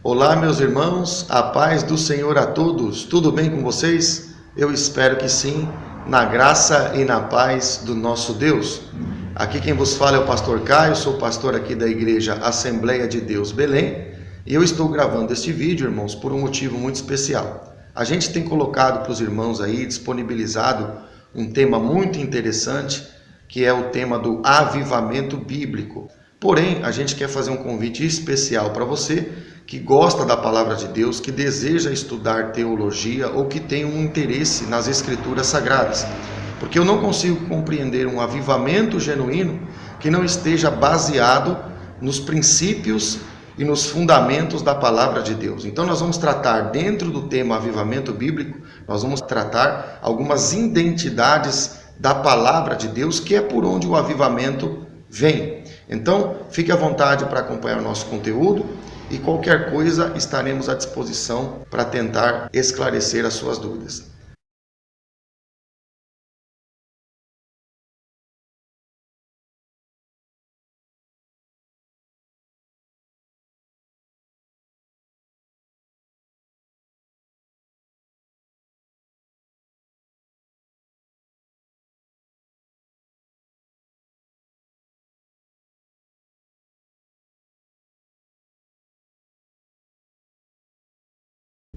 Olá, meus irmãos, a paz do Senhor a todos. Tudo bem com vocês? Eu espero que sim, na graça e na paz do nosso Deus. Aqui quem vos fala é o pastor Caio, sou pastor aqui da igreja Assembleia de Deus Belém, e eu estou gravando este vídeo, irmãos, por um motivo muito especial. A gente tem colocado para os irmãos aí, disponibilizado um tema muito interessante, que é o tema do avivamento bíblico. Porém, a gente quer fazer um convite especial para você que gosta da palavra de Deus, que deseja estudar teologia ou que tem um interesse nas escrituras sagradas. Porque eu não consigo compreender um avivamento genuíno que não esteja baseado nos princípios e nos fundamentos da palavra de Deus. Então nós vamos tratar, dentro do tema avivamento bíblico, nós vamos tratar algumas identidades da palavra de Deus, que é por onde o avivamento vem. Então, fique à vontade para acompanhar o nosso conteúdo e qualquer coisa estaremos à disposição para tentar esclarecer as suas dúvidas.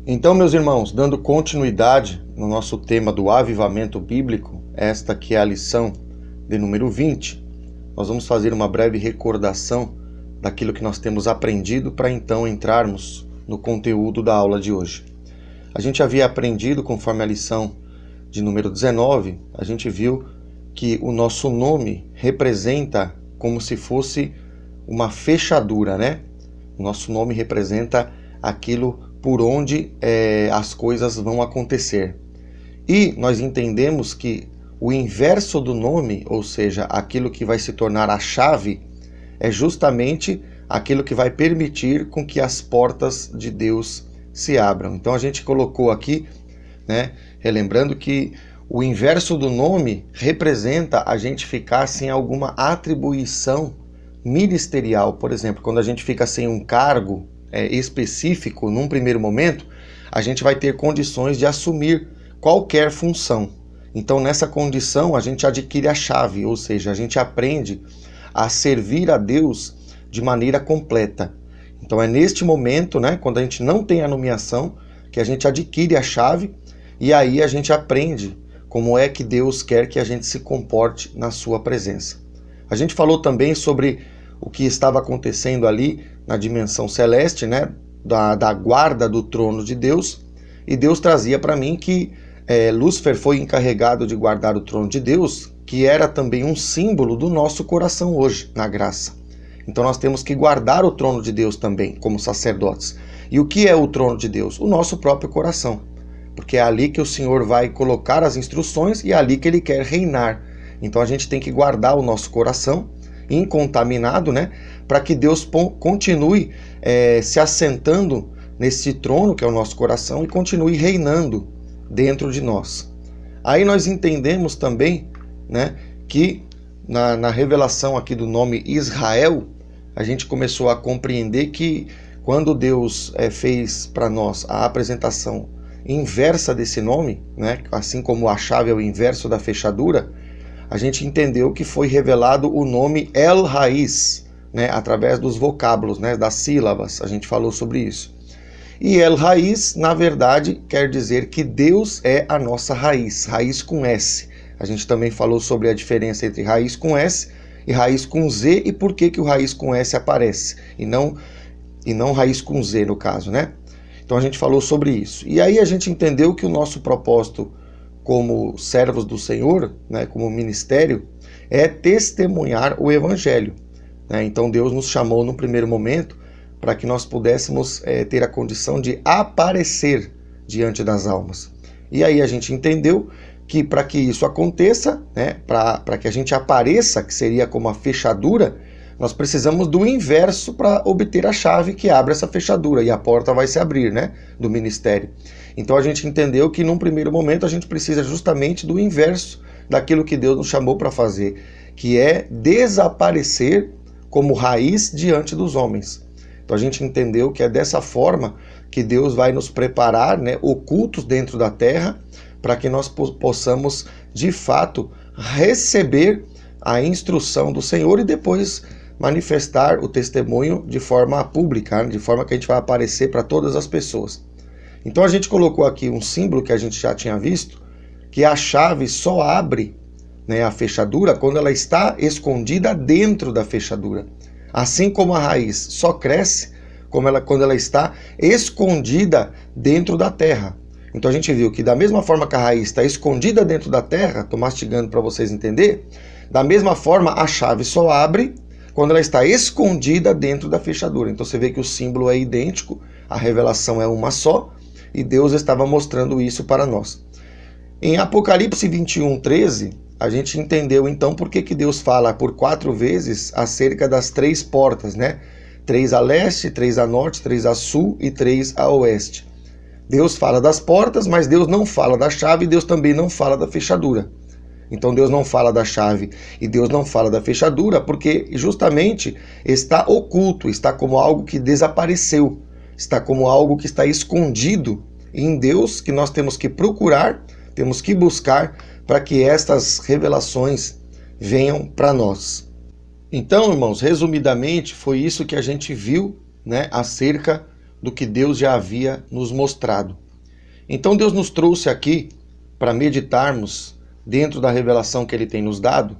Então, meus irmãos, dando continuidade no nosso tema do avivamento bíblico, esta que é a lição de número 20, nós vamos fazer uma breve recordação daquilo que nós temos aprendido para então entrarmos no conteúdo da aula de hoje. A gente havia aprendido, conforme a lição de número 19, a gente viu que o nosso nome representa como se fosse uma fechadura, né? O nosso nome representa aquilo por onde as coisas vão acontecer. E nós entendemos que o inverso do nome, ou seja, aquilo que vai se tornar a chave, é justamente aquilo que vai permitir com que as portas de Deus se abram. Então a gente colocou aqui, né, relembrando que o inverso do nome representa a gente ficar sem alguma atribuição ministerial. Por exemplo, quando a gente fica sem um cargo específico, num primeiro momento, a gente vai ter condições de assumir qualquer função. Então, nessa condição, a gente adquire a chave, ou seja, a gente aprende a servir a Deus de maneira completa. Então, é neste momento, né, quando a gente não tem a nomeação, que a gente adquire a chave e aí a gente aprende como é que Deus quer que a gente se comporte na sua presença. A gente falou também sobre o que estava acontecendo ali na dimensão celeste, né, da guarda do trono de Deus, e Deus trazia para mim que Lúcifer foi encarregado de guardar o trono de Deus, que era também um símbolo do nosso coração hoje, na graça. Então nós temos que guardar o trono de Deus também, como sacerdotes. E o que é o trono de Deus? O nosso próprio coração, porque é ali que o Senhor vai colocar as instruções e é ali que Ele quer reinar. Então a gente tem que guardar o nosso coração incontaminado, né, para que Deus continue se assentando nesse trono que é o nosso coração e continue reinando dentro de nós. Aí nós entendemos também, né, que na revelação aqui do nome Israel, a gente começou a compreender que quando Deus fez para nós a apresentação inversa desse nome, né, assim como a chave é o inverso da fechadura, a gente entendeu que foi revelado o nome El Raiz, né, através dos vocábulos, né, das sílabas. A gente falou sobre isso. E El Raiz, na verdade, quer dizer que Deus é a nossa raiz, raiz com S. A gente também falou sobre a diferença entre raiz com S e raiz com Z e por que o raiz com S aparece e não raiz com Z no caso, né? Então a gente falou sobre isso. E aí a gente entendeu que o nosso propósito como servos do Senhor, né, como ministério, é testemunhar o Evangelho. Né? Então Deus nos chamou no primeiro momento para que nós pudéssemos ter a condição de aparecer diante das almas. E aí a gente entendeu que para que isso aconteça, né, para que a gente apareça, que seria como a fechadura, nós precisamos do inverso para obter a chave que abre essa fechadura e a porta vai se abrir, né, do ministério. Então a gente entendeu que num primeiro momento a gente precisa justamente do inverso daquilo que Deus nos chamou para fazer, que é desaparecer como raiz diante dos homens. Então a gente entendeu que é dessa forma que Deus vai nos preparar, né, ocultos dentro da terra, para que nós possamos, de fato, receber a instrução do Senhor e depois manifestar o testemunho de forma pública, né, de forma que a gente vai aparecer para todas as pessoas. Então a gente colocou aqui um símbolo que a gente já tinha visto, que a chave só abre, né, a fechadura quando ela está escondida dentro da fechadura. Assim como a raiz só cresce quando ela está escondida dentro da terra. Então a gente viu que da mesma forma que a raiz está escondida dentro da terra, estou mastigando para vocês entenderem, da mesma forma a chave só abre quando ela está escondida dentro da fechadura. Então você vê que o símbolo é idêntico, a revelação é uma só, e Deus estava mostrando isso para nós. Em Apocalipse 21:13, a gente entendeu então por que Deus fala por 4 vezes acerca das 3 portas, né? 3 a leste, 3 a norte, 3 a sul e 3 a oeste. Deus fala das portas, mas Deus não fala da chave e Deus também não fala da fechadura. Então Deus não fala da chave e Deus não fala da fechadura porque justamente está oculto, está como algo que desapareceu, está como algo que está escondido em Deus, que nós temos que procurar, temos que buscar para que estas revelações venham para nós. Então, irmãos, resumidamente, foi isso que a gente viu, né, acerca do que Deus já havia nos mostrado. Então Deus nos trouxe aqui para meditarmos dentro da revelação que Ele tem nos dado,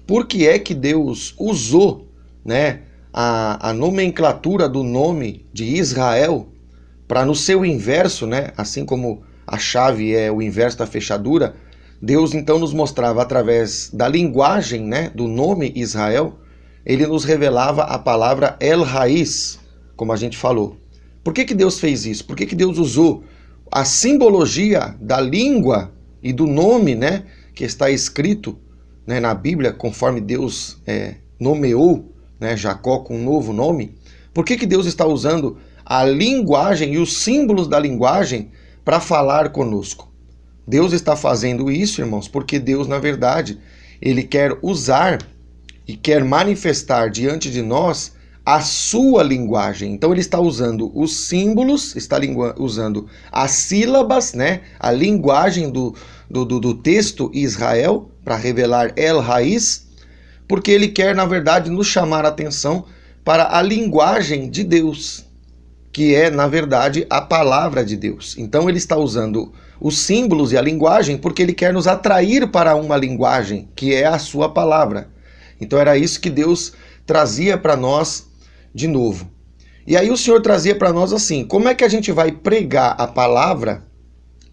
por que é que Deus usou, né, a nomenclatura do nome de Israel para no seu inverso, né, assim como a chave é o inverso da fechadura, Deus então nos mostrava através da linguagem, né, do nome Israel, Ele nos revelava a palavra El Raiz, como a gente falou. Por que Deus fez isso? Por que Deus usou a simbologia da língua e do nome, né, que está escrito, né, na Bíblia, conforme Deus nomeou, né, Jacó com um novo nome? Por que Deus está usando a linguagem e os símbolos da linguagem para falar conosco? Deus está fazendo isso, irmãos, porque Deus, na verdade, Ele quer usar e quer manifestar diante de nós a sua linguagem. Então Ele está usando os símbolos, está usando as sílabas, né, a linguagem do texto Israel para revelar El Raiz, porque Ele quer, na verdade, nos chamar a atenção para a linguagem de Deus, que é, na verdade, a palavra de Deus. Então Ele está usando os símbolos e a linguagem porque Ele quer nos atrair para uma linguagem, que é a sua palavra. Então era isso que Deus trazia para nós de novo. E aí o Senhor trazia para nós assim, como é que a gente vai pregar a palavra,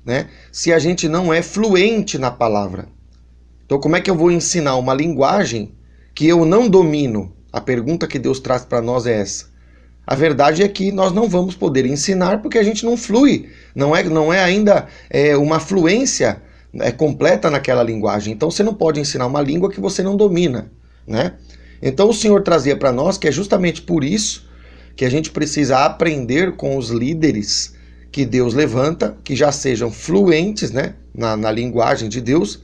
né, se a gente não é fluente na palavra? Então como é que eu vou ensinar uma linguagem que eu não domino? A pergunta que Deus traz para nós é essa. A verdade é que nós não vamos poder ensinar porque a gente não flui, não é ainda uma fluência completa naquela linguagem. Então você não pode ensinar uma língua que você não domina, né? Então o Senhor trazia para nós que é justamente por isso que a gente precisa aprender com os líderes que Deus levanta, que já sejam fluentes, né, na linguagem de Deus,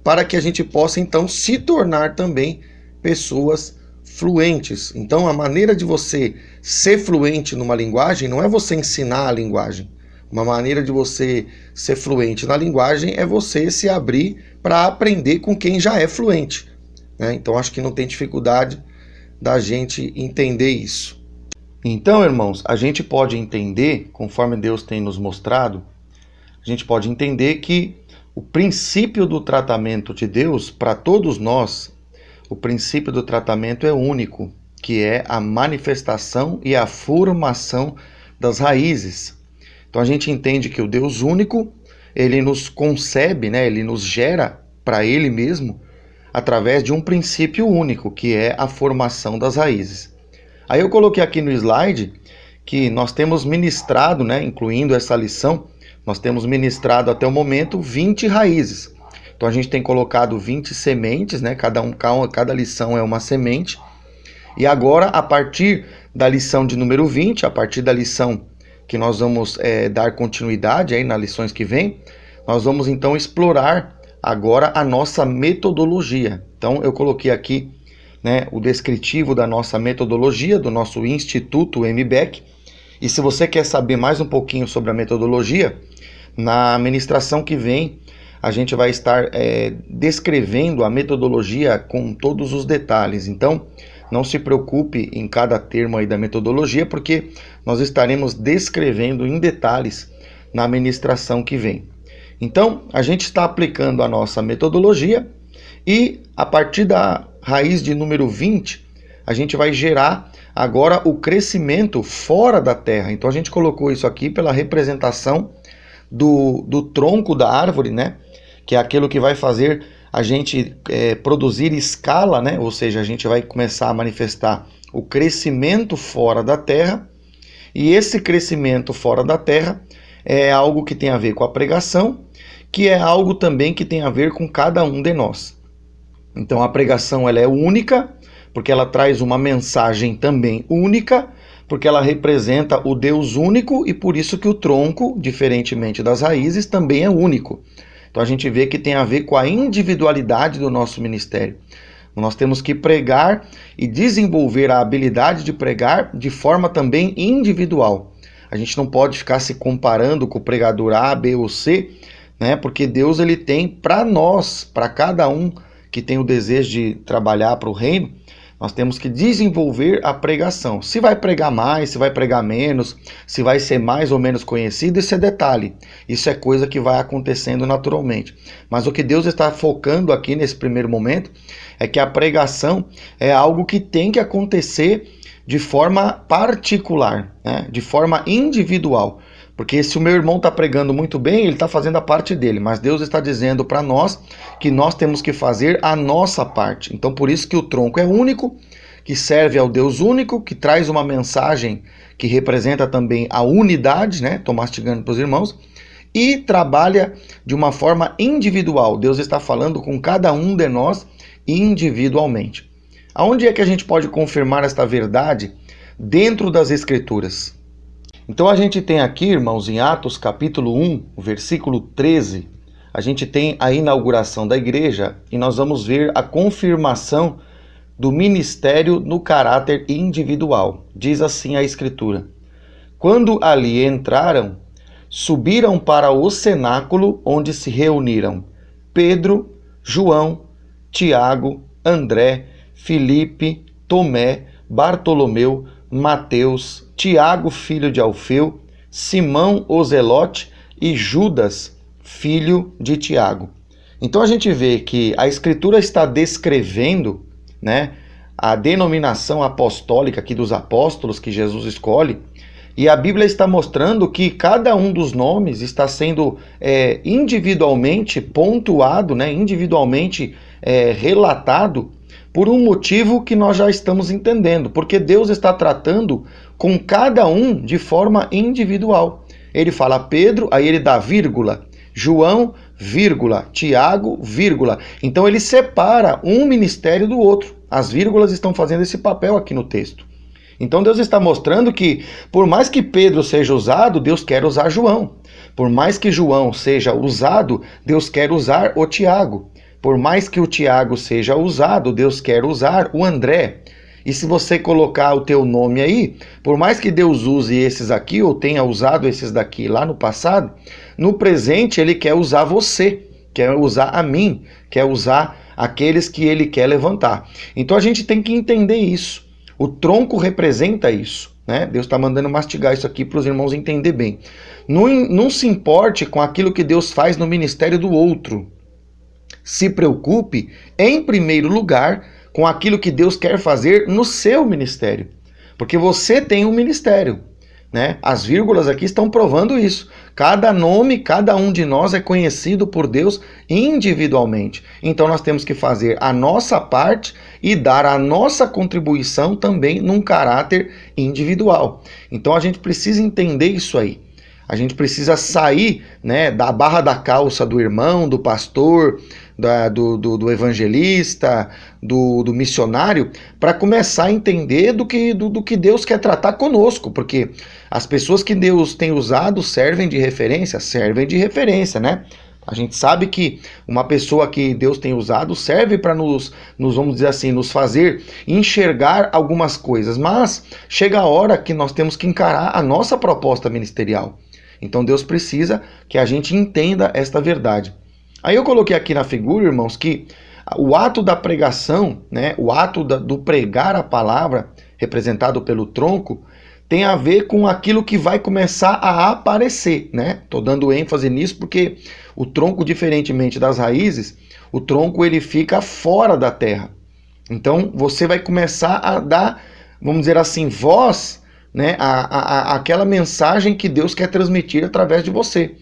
para que a gente possa então se tornar também pessoas fluentes. Então a maneira de você ser fluente numa linguagem não é você ensinar a linguagem. Uma maneira de você ser fluente na linguagem é você se abrir para aprender com quem já é fluente, né? Então acho que não tem dificuldade da gente entender isso. Então, irmãos, a gente pode entender, conforme Deus tem nos mostrado, a gente pode entender que o princípio do tratamento de Deus para todos nós, o princípio do tratamento é único, que é a manifestação e a formação das raízes. Então a gente entende que o Deus único, Ele nos concebe, né, Ele nos gera para Ele mesmo, através de um princípio único, que é a formação das raízes. Aí eu coloquei aqui no slide que nós temos ministrado, né, incluindo essa lição, nós temos ministrado até o momento 20 raízes. Então a gente tem colocado 20 sementes, né, cada lição é uma semente. E agora, a partir da lição de número 20, a partir da lição que nós vamos dar continuidade aí nas lições que vem, nós vamos então explorar agora a nossa metodologia. Então eu coloquei aqui né, o descritivo da nossa metodologia, do nosso Instituto MBEC. E se você quer saber mais um pouquinho sobre a metodologia, na ministração que vem, a gente vai estar descrevendo a metodologia com todos os detalhes. Então, não se preocupe em cada termo aí da metodologia, porque nós estaremos descrevendo em detalhes na ministração que vem. Então, a gente está aplicando a nossa metodologia e, a partir da raiz de número 20, a gente vai gerar agora o crescimento fora da terra. Então, a gente colocou isso aqui pela representação do tronco da árvore, né? Que é aquilo que vai fazer a gente produzir escala, né? Ou seja, a gente vai começar a manifestar o crescimento fora da terra, e esse crescimento fora da terra é algo que tem a ver com a pregação, que é algo também que tem a ver com cada um de nós. Então a pregação ela é única, porque ela traz uma mensagem também única, porque ela representa o Deus único, e por isso que o tronco, diferentemente das raízes, também é único. Então a gente vê que tem a ver com a individualidade do nosso ministério. Nós temos que pregar e desenvolver a habilidade de pregar de forma também individual. A gente não pode ficar se comparando com o pregador A, B ou C, né? Porque Deus ele tem para nós, para cada um que tem o desejo de trabalhar para o reino, nós temos que desenvolver a pregação. Se vai pregar mais, se vai pregar menos, se vai ser mais ou menos conhecido, isso é detalhe. Isso é coisa que vai acontecendo naturalmente. Mas o que Deus está focando aqui nesse primeiro momento é que a pregação é algo que tem que acontecer de forma particular, né? De forma individual. Porque se o meu irmão está pregando muito bem, ele está fazendo a parte dele, mas Deus está dizendo para nós que nós temos que fazer a nossa parte. Então por isso que o tronco é único, que serve ao Deus único, que traz uma mensagem que representa também a unidade, né? Estou mastigando para os irmãos, e trabalha de uma forma individual. Deus está falando com cada um de nós individualmente. Aonde é que a gente pode confirmar esta verdade? Dentro das Escrituras. Então a gente tem aqui, irmãos, em Atos capítulo 1, versículo 13, a gente tem a inauguração da igreja e nós vamos ver a confirmação do ministério no caráter individual. Diz assim a Escritura: quando ali entraram, subiram para o cenáculo onde se reuniram Pedro, João, Tiago, André, Filipe, Tomé, Bartolomeu, Mateus, Tiago, filho de Alfeu, Simão o Zelote e Judas, filho de Tiago. Então a gente vê que a Escritura está descrevendo, né, a denominação apostólica aqui dos apóstolos que Jesus escolhe, e a Bíblia está mostrando que cada um dos nomes está sendo individualmente pontuado, né, individualmente relatado, por um motivo que nós já estamos entendendo, porque Deus está tratando com cada um de forma individual. Ele fala Pedro, aí ele dá vírgula, João, vírgula, Tiago, vírgula. Então ele separa um ministério do outro. As vírgulas estão fazendo esse papel aqui no texto. Então Deus está mostrando que, por mais que Pedro seja usado, Deus quer usar João. Por mais que João seja usado, Deus quer usar o Tiago. Por mais que o Tiago seja usado, Deus quer usar o André. E se você colocar o teu nome aí, por mais que Deus use esses aqui, ou tenha usado esses daqui lá no passado, no presente ele quer usar você, quer usar a mim, quer usar aqueles que ele quer levantar. Então a gente tem que entender isso. O tronco representa isso, né? Deus está mandando mastigar isso aqui para os irmãos entender bem. Não se importe com aquilo que Deus faz no ministério do outro. Se preocupe, em primeiro lugar, com aquilo que Deus quer fazer no seu ministério. Porque você tem um ministério, né? As vírgulas aqui estão provando isso. Cada nome, cada um de nós é conhecido por Deus individualmente. Então nós temos que fazer a nossa parte e dar a nossa contribuição também num caráter individual. Então a gente precisa entender isso aí. A gente precisa sair, né, da barra da calça do irmão, do pastor, do evangelista, do missionário, para começar a entender do que Deus quer tratar conosco, porque as pessoas que Deus tem usado servem de referência, né? A gente sabe que uma pessoa que Deus tem usado serve para nos, vamos dizer assim, nos fazer enxergar algumas coisas, mas chega a hora que nós temos que encarar a nossa proposta ministerial. Então Deus precisa que a gente entenda esta verdade. Aí eu coloquei aqui na figura, irmãos, que o ato da pregação, né, o ato do pregar a palavra, representado pelo tronco, tem a ver com aquilo que vai começar a aparecer, né? Tô dando ênfase nisso porque o tronco, diferentemente das raízes, o tronco ele fica fora da terra. Então você vai começar a dar, vamos dizer assim, voz, né, àquela mensagem que Deus quer transmitir através de você.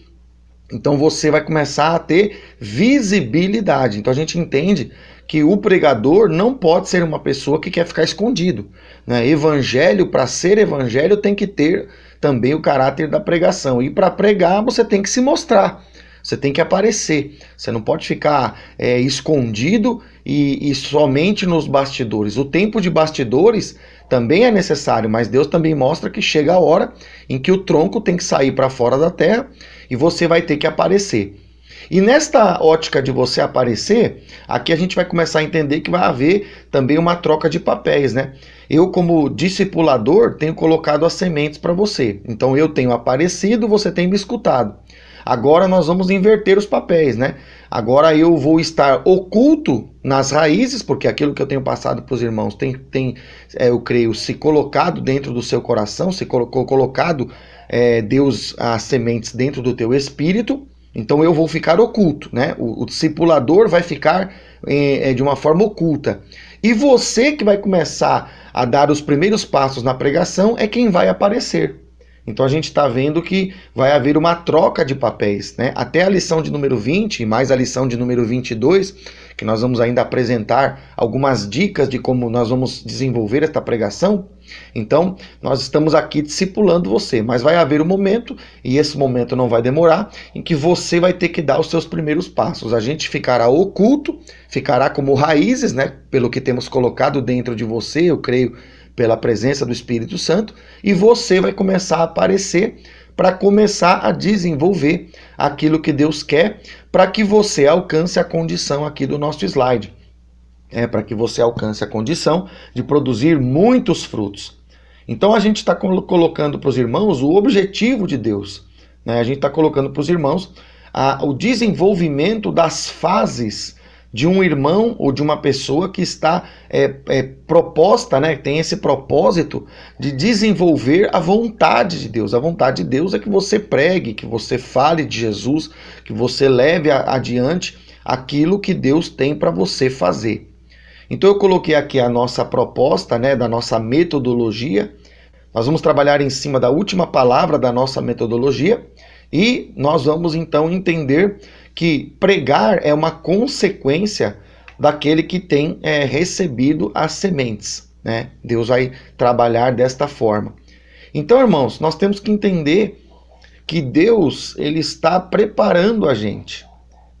Então você vai começar a ter visibilidade. Então a gente entende que o pregador não pode ser uma pessoa que quer ficar escondido, né? Evangelho, para ser evangelho, tem que ter também o caráter da pregação. E para pregar, você tem que se mostrar, você tem que aparecer. Você não pode ficar escondido e somente nos bastidores. O tempo de bastidores também é necessário, mas Deus também mostra que chega a hora em que o tronco tem que sair para fora da terra e você vai ter que aparecer. E nesta ótica de você aparecer, aqui a gente vai começar a entender que vai haver também uma troca de papéis, né? Eu, como discipulador, tenho colocado as sementes para você. Então eu tenho aparecido, você tem me escutado. Agora nós vamos inverter os papéis, né? Agora eu vou estar oculto nas raízes, porque aquilo que eu tenho passado para os irmãos tem eu creio, se colocado dentro do seu coração, se colocado Deus, as sementes dentro do teu espírito. Então eu vou ficar oculto, né? O discipulador vai ficar de uma forma oculta. E você que vai começar a dar os primeiros passos na pregação é quem vai aparecer. Então a gente está vendo que vai haver uma troca de papéis, né? Até a lição de número 20 e mais a lição de número 22, que nós vamos ainda apresentar algumas dicas de como nós vamos desenvolver esta pregação. Então nós estamos aqui discipulando você, mas vai haver um momento, e esse momento não vai demorar, em que você vai ter que dar os seus primeiros passos. A gente ficará oculto, ficará como raízes, né? Pelo que temos colocado dentro de você, eu creio, pela presença do Espírito Santo, e você vai começar a aparecer para começar a desenvolver aquilo que Deus quer para que você alcance a condição aqui do nosso slide. Para que você alcance a condição de produzir muitos frutos. Então a gente está colocando para os irmãos o objetivo de Deus, né? A gente está colocando para os irmãos o desenvolvimento das fases de um irmão ou de uma pessoa que está proposta, né, tem esse propósito de desenvolver a vontade de Deus. A vontade de Deus é que você pregue, que você fale de Jesus, que você leve adiante aquilo que Deus tem para você fazer. Então eu coloquei aqui a nossa proposta, né, da nossa metodologia. Nós vamos trabalhar em cima da última palavra da nossa metodologia e nós vamos então entender que pregar é uma consequência daquele que tem recebido as sementes, né? Deus vai trabalhar desta forma. Então, irmãos, nós temos que entender que Deus ele está preparando a gente.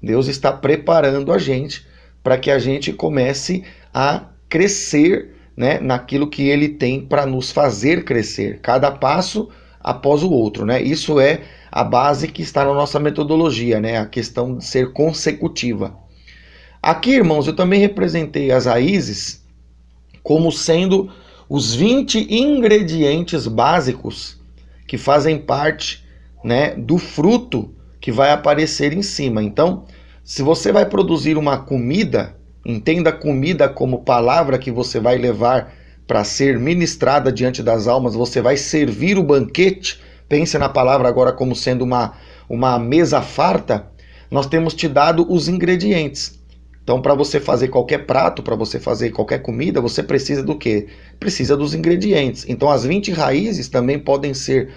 Deus está preparando a gente para que a gente comece a crescer, né, naquilo que Ele tem para nos fazer crescer, cada passo após o outro, né? Isso é a base que está na nossa metodologia, né? A questão de ser consecutiva. Aqui, irmãos, eu também representei as raízes como sendo os 20 ingredientes básicos que fazem parte, né, do fruto que vai aparecer em cima. Então, se você vai produzir uma comida, entenda comida como palavra que você vai levar para ser ministrada diante das almas, você vai servir o banquete. Pense na palavra agora como sendo uma mesa farta. Nós temos te dado os ingredientes. Então, para você fazer qualquer prato, para você fazer qualquer comida, você precisa do quê? Precisa dos ingredientes. Então, as 20 raízes também podem ser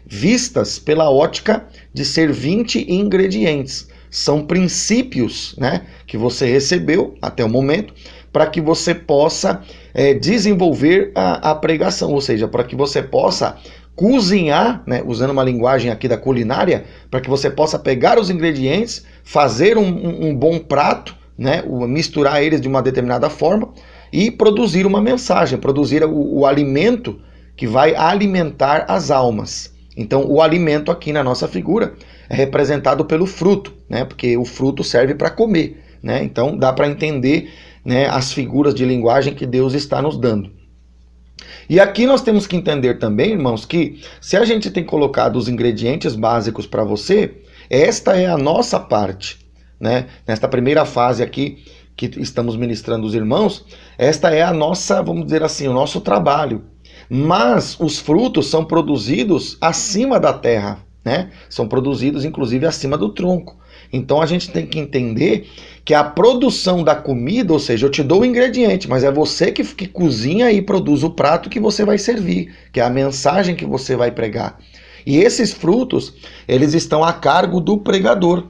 vistas pela ótica de ser 20 ingredientes. São princípios, né, que você recebeu até o momento para que você possa desenvolver a pregação, ou seja, para que você possa cozinhar, né, usando uma linguagem aqui da culinária, para que você possa pegar os ingredientes, fazer um bom prato, né, misturar eles de uma determinada forma e produzir uma mensagem, produzir o alimento que vai alimentar as almas. Então, o alimento aqui na nossa figura é representado pelo fruto, né? Porque o fruto serve para comer, né? Então, dá para entender, né, as figuras de linguagem que Deus está nos dando. E aqui nós temos que entender também, irmãos, que se a gente tem colocado os ingredientes básicos para você, esta é a nossa parte, né? Nesta primeira fase aqui que estamos ministrando os irmãos, esta é a nossa, vamos dizer assim, o nosso trabalho. Mas os frutos são produzidos acima da terra, né? São produzidos inclusive acima do tronco. Então a gente tem que entender que a produção da comida, ou seja, eu te dou o ingrediente, mas é você que cozinha e produz o prato que você vai servir, que é a mensagem que você vai pregar. E esses frutos, eles estão a cargo do pregador.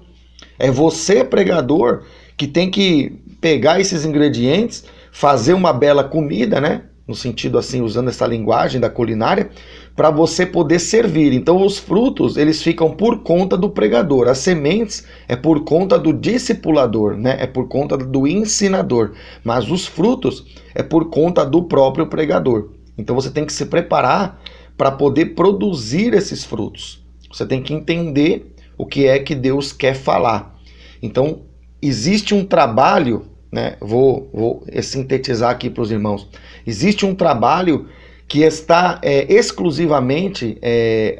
É você, pregador, que tem que pegar esses ingredientes, fazer uma bela comida, né? No sentido assim, usando essa linguagem da culinária, para você poder servir. Então os frutos, eles ficam por conta do pregador. As sementes é por conta do discipulador, né? É por conta do ensinador. Mas os frutos é por conta do próprio pregador. Então você tem que se preparar para poder produzir esses frutos. Você tem que entender o que é que Deus quer falar. Então existe um trabalho, né? Vou sintetizar aqui para os irmãos. Existe um trabalho que está exclusivamente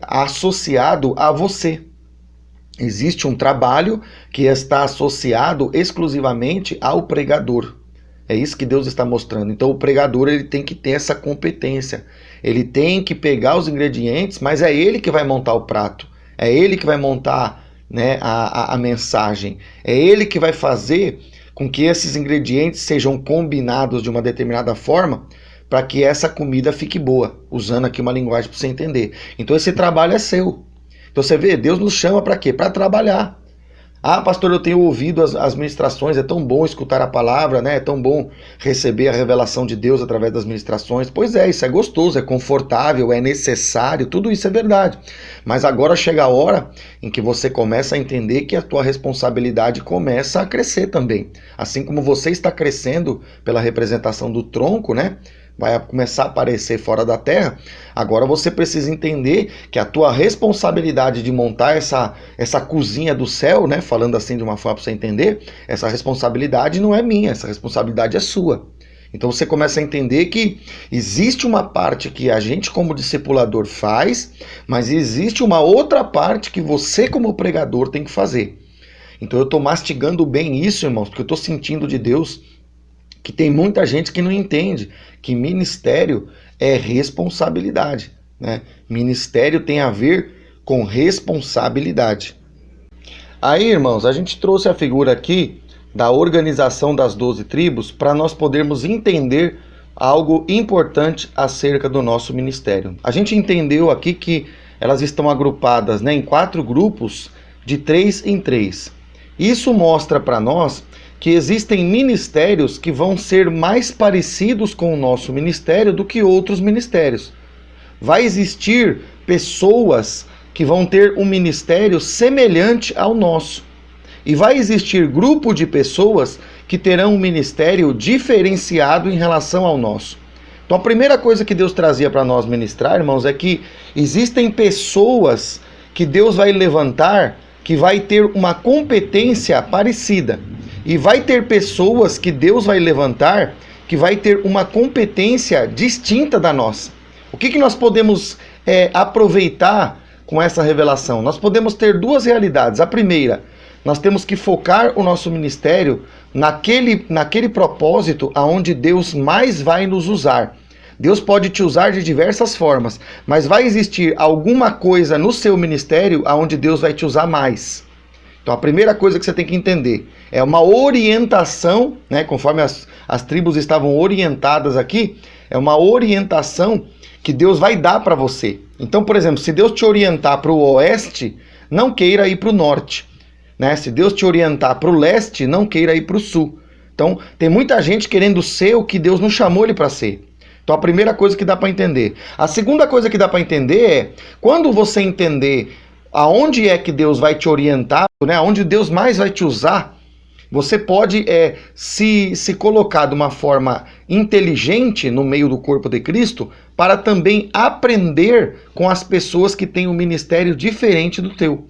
associado a você. Existe um trabalho que está associado exclusivamente ao pregador. É isso que Deus está mostrando. Então o pregador, ele tem que ter essa competência. Ele tem que pegar os ingredientes, mas é ele que vai montar o prato. É ele que vai montar, né, a mensagem. É ele que vai fazer com que esses ingredientes sejam combinados de uma determinada forma para que essa comida fique boa, usando aqui uma linguagem para você entender. Então esse trabalho é seu. Então você vê, Deus nos chama para quê? Para trabalhar. Ah, pastor, eu tenho ouvido as ministrações, é tão bom escutar a palavra, né? É tão bom receber a revelação de Deus através das ministrações. Pois é, isso é gostoso, é confortável, é necessário, tudo isso é verdade. Mas agora chega a hora em que você começa a entender que a tua responsabilidade começa a crescer também. Assim como você está crescendo pela representação do tronco, né? Vai começar a aparecer fora da terra, agora você precisa entender que a tua responsabilidade de montar essa cozinha do céu, né, falando assim de uma forma para você entender, essa responsabilidade não é minha, essa responsabilidade é sua. Então você começa a entender que existe uma parte que a gente como discipulador faz, mas existe uma outra parte que você como pregador tem que fazer. Então eu estou mastigando bem isso, irmãos, porque eu estou sentindo de Deus que tem muita gente que não entende que ministério é responsabilidade, né? Ministério tem a ver com responsabilidade. Aí, irmãos, a gente trouxe a figura aqui da organização das 12 tribos para nós podermos entender algo importante acerca do nosso ministério. A gente entendeu aqui que elas estão agrupadas, né, em 4 grupos de 3 em 3. Isso mostra para nós que existem ministérios que vão ser mais parecidos com o nosso ministério do que outros ministérios. Vai existir pessoas que vão ter um ministério semelhante ao nosso. E vai existir grupo de pessoas que terão um ministério diferenciado em relação ao nosso. Então a primeira coisa que Deus trazia para nós ministrar, irmãos, é que existem pessoas que Deus vai levantar que vai ter uma competência parecida. E vai ter pessoas que Deus vai levantar que vai ter uma competência distinta da nossa. O que nós podemos aproveitar com essa revelação? Nós podemos ter 2 realidades. A primeira, nós temos que focar o nosso ministério naquele propósito aonde Deus mais vai nos usar. Deus pode te usar de diversas formas, mas vai existir alguma coisa no seu ministério aonde Deus vai te usar mais. Então a primeira coisa que você tem que entender é uma orientação, né, conforme as tribos estavam orientadas aqui, é uma orientação que Deus vai dar para você. Então, por exemplo, se Deus te orientar para o oeste, não queira ir para o norte. Né? Se Deus te orientar para o leste, não queira ir para o sul. Então, tem muita gente querendo ser o que Deus não chamou ele para ser. Então, a primeira coisa que dá para entender. A segunda coisa que dá para entender é, quando você entender aonde é que Deus vai te orientar, né? Aonde Deus mais vai te usar, você pode se colocar de uma forma inteligente no meio do corpo de Cristo para também aprender com as pessoas que têm um ministério diferente do teu.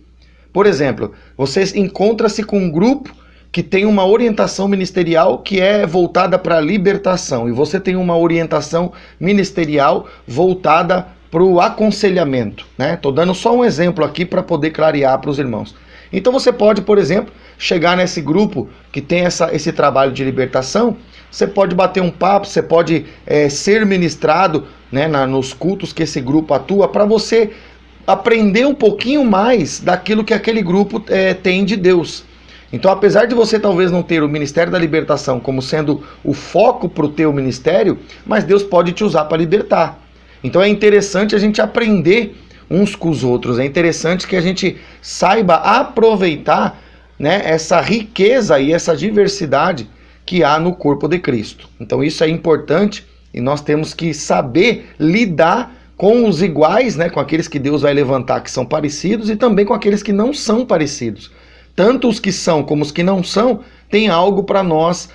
Por exemplo, você encontra-se com um grupo que tem uma orientação ministerial que é voltada para a libertação, e você tem uma orientação ministerial voltada para o aconselhamento, né? Estou dando só um exemplo aqui para poder clarear para os irmãos. Então você pode, por exemplo, chegar nesse grupo que tem esse trabalho de libertação, você pode bater um papo, você pode ser ministrado, né, nos cultos que esse grupo atua, para você aprender um pouquinho mais daquilo que aquele grupo tem de Deus. Então, apesar de você talvez não ter o Ministério da Libertação como sendo o foco para o teu ministério, mas Deus pode te usar para libertar. Então é interessante a gente aprender uns com os outros, é interessante que a gente saiba aproveitar, né, essa riqueza e essa diversidade que há no corpo de Cristo. Então isso é importante e nós temos que saber lidar com os iguais, né, com aqueles que Deus vai levantar que são parecidos e também com aqueles que não são parecidos. Tanto os que são como os que não são têm algo para nós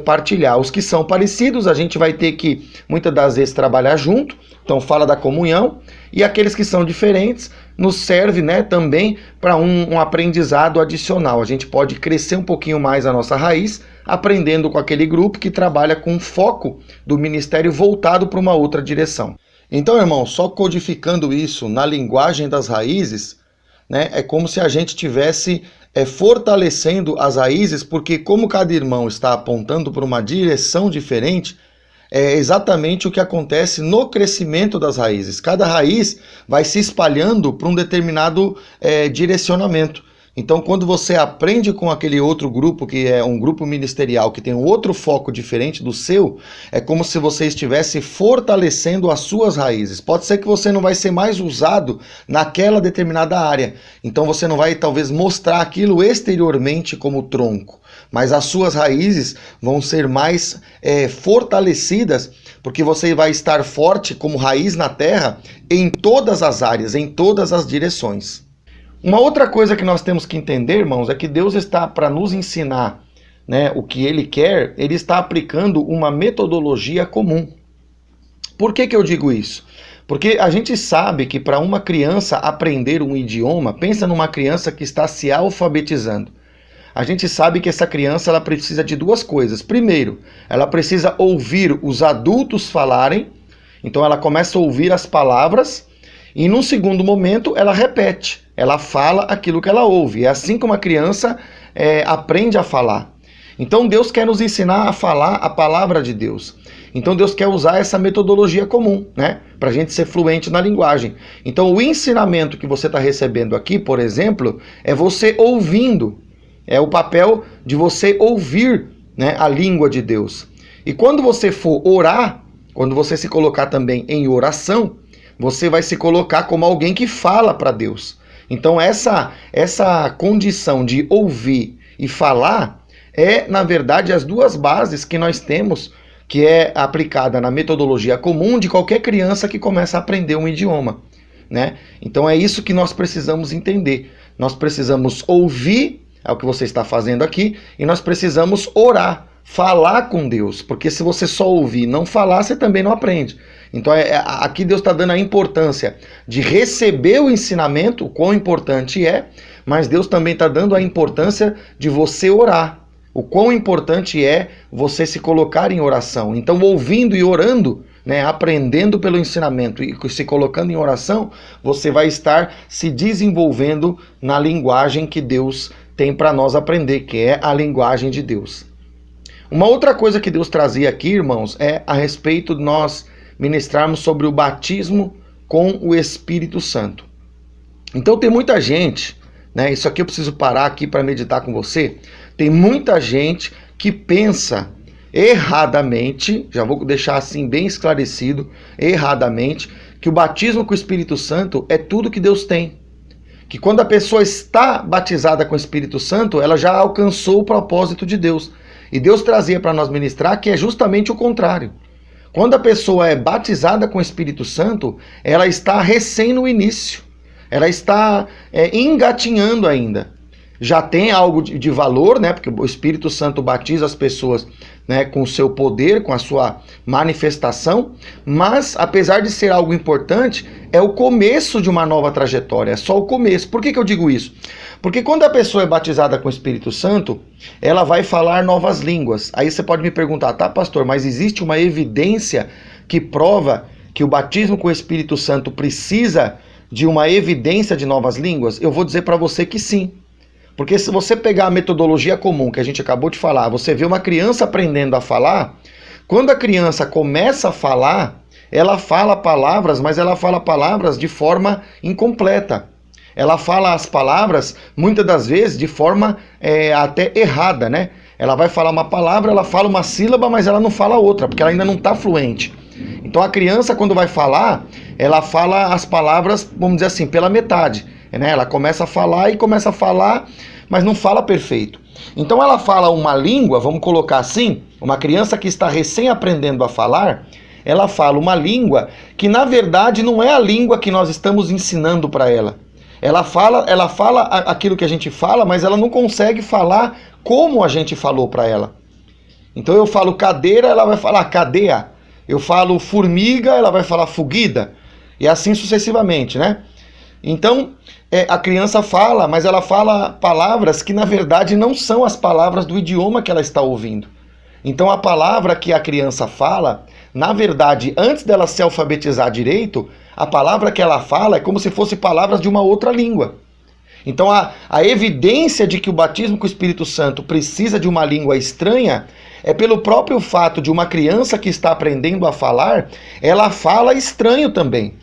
partilhar. Os que são parecidos a gente vai ter que muitas das vezes trabalhar junto, então fala da comunhão, e aqueles que são diferentes nos serve, né, também para um aprendizado adicional. A gente pode crescer um pouquinho mais a nossa raiz, aprendendo com aquele grupo que trabalha com foco do ministério voltado para uma outra direção. Então, irmão, só codificando isso na linguagem das raízes, né, é como se a gente estivesse fortalecendo as raízes, porque como cada irmão está apontando para uma direção diferente, é exatamente o que acontece no crescimento das raízes. Cada raiz vai se espalhando para um determinado direcionamento. Então, quando você aprende com aquele outro grupo, que é um grupo ministerial, que tem um outro foco diferente do seu, é como se você estivesse fortalecendo as suas raízes. Pode ser que você não vai ser mais usado naquela determinada área. Então, você não vai, talvez, mostrar aquilo exteriormente como tronco. Mas as suas raízes vão ser mais fortalecidas, porque você vai estar forte como raiz na terra em todas as áreas, em todas as direções. Uma outra coisa que nós temos que entender, irmãos, é que Deus está para nos ensinar, né, o que Ele quer, Ele está aplicando uma metodologia comum. Por que eu digo isso? Porque a gente sabe que para uma criança aprender um idioma, pensa numa criança que está se alfabetizando. A gente sabe que essa criança ela precisa de duas coisas. Primeiro, ela precisa ouvir os adultos falarem, então ela começa a ouvir as palavras, e num segundo momento ela repete, ela fala aquilo que ela ouve. É assim que uma criança aprende a falar. Então Deus quer nos ensinar a falar a palavra de Deus. Então Deus quer usar essa metodologia comum, né, para a gente ser fluente na linguagem. Então o ensinamento que você está recebendo aqui, por exemplo, é você ouvindo. É o papel de você ouvir, né, a língua de Deus. E quando você for orar, quando você se colocar também em oração, você vai se colocar como alguém que fala para Deus. Então essa condição de ouvir e falar é, na verdade, as duas bases que nós temos, que é aplicada na metodologia comum de qualquer criança que começa a aprender um idioma, né? Então é isso que nós precisamos entender. Nós precisamos ouvir, é o que você está fazendo aqui, e nós precisamos orar, falar com Deus, porque se você só ouvir e não falar, você também não aprende. Então aqui Deus está dando a importância de receber o ensinamento, o quão importante é, mas Deus também está dando a importância de você orar, o quão importante é você se colocar em oração. Então ouvindo e orando, né, aprendendo pelo ensinamento e se colocando em oração, você vai estar se desenvolvendo na linguagem que Deus tem para nós aprender, que é a linguagem de Deus. Uma outra coisa que Deus trazia aqui, irmãos, é a respeito de nós ministrarmos sobre o batismo com o Espírito Santo. Então tem muita gente, né, isso aqui eu preciso parar aqui para meditar com você, tem muita gente que pensa erradamente, já vou deixar assim bem esclarecido, erradamente, que o batismo com o Espírito Santo é tudo que Deus tem. Que quando a pessoa está batizada com o Espírito Santo, ela já alcançou o propósito de Deus. E Deus trazia para nós ministrar que é justamente o contrário. Quando a pessoa é batizada com o Espírito Santo, ela está recém no início. Ela está engatinhando ainda. já tem algo de valor, né? Porque o Espírito Santo batiza as pessoas, né, com o seu poder, com a sua manifestação, mas apesar de ser algo importante, é o começo de uma nova trajetória, é só o começo. Por que eu digo isso? Porque quando a pessoa é batizada com o Espírito Santo, ela vai falar novas línguas. Aí você pode me perguntar, tá, pastor, mas existe uma evidência que prova que o batismo com o Espírito Santo precisa de uma evidência de novas línguas? Eu vou dizer para você que sim. Porque se você pegar a metodologia comum que a gente acabou de falar, você vê uma criança aprendendo a falar, quando a criança começa a falar, ela fala palavras, mas ela fala palavras de forma incompleta. Ela fala as palavras, muitas das vezes, de forma até errada, né? Ela vai falar uma palavra, ela fala uma sílaba, mas ela não fala outra, porque ela ainda não está fluente. Então a criança, quando vai falar, ela fala as palavras, vamos dizer assim, pela metade, né? Ela começa a falar, mas não fala perfeito. Então ela fala uma língua, vamos colocar assim, uma criança que está recém aprendendo a falar, ela fala uma língua que na verdade não é a língua que nós estamos ensinando para ela. Ela fala aquilo que a gente fala, mas ela não consegue falar como a gente falou para ela. Então eu falo cadeira, ela vai falar cadeia. Eu falo formiga, ela vai falar fugida. E assim sucessivamente, né? Então a criança fala, mas ela fala palavras que na verdade não são as palavras do idioma que ela está ouvindo. Então a palavra que a criança fala, na verdade, antes dela se alfabetizar direito, a palavra que ela fala é como se fosse palavras de uma outra língua. Então a evidência de que o batismo com o Espírito Santo precisa de uma língua estranha é pelo próprio fato de uma criança que está aprendendo a falar, ela fala estranho também.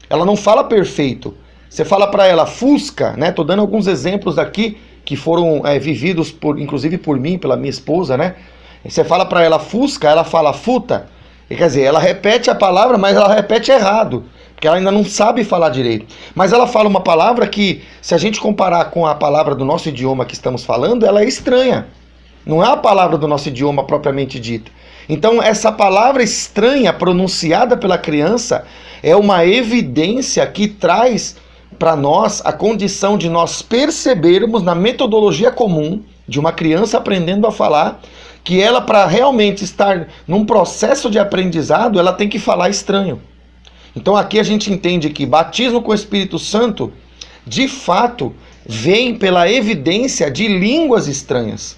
Ela não fala perfeito. Você fala para ela fusca, né? Tô dando alguns exemplos aqui que foram vividos inclusive por mim, pela minha esposa, né? Você fala para ela fusca, ela fala futa. Quer dizer, ela repete a palavra, mas ela repete errado, porque ela ainda não sabe falar direito. Mas ela fala uma palavra que, se a gente comparar com a palavra do nosso idioma que estamos falando, ela é estranha. Não é a palavra do nosso idioma propriamente dita. Então, essa palavra estranha pronunciada pela criança é uma evidência que traz para nós a condição de nós percebermos na metodologia comum de uma criança aprendendo a falar que ela, para realmente estar num processo de aprendizado, ela tem que falar estranho. Então aqui a gente entende que batismo com o Espírito Santo, de fato, vem pela evidência de línguas estranhas.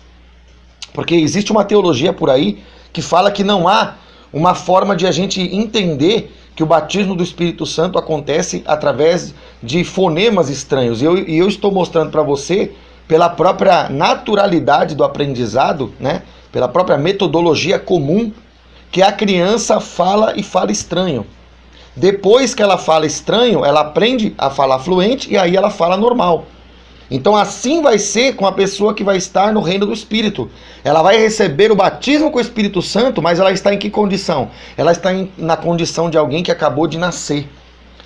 Porque existe uma teologia por aí que fala que não há uma forma de a gente entender que o batismo do Espírito Santo acontece através de fonemas estranhos. E eu estou mostrando para você, pela própria naturalidade do aprendizado, né? Pela própria metodologia comum, que a criança fala e fala estranho. Depois que ela fala estranho, ela aprende a falar fluente e aí ela fala normal. Então assim vai ser com a pessoa que vai estar no reino do Espírito. Ela vai receber o batismo com o Espírito Santo, mas ela está em que condição? Ela está na condição de alguém que acabou de nascer.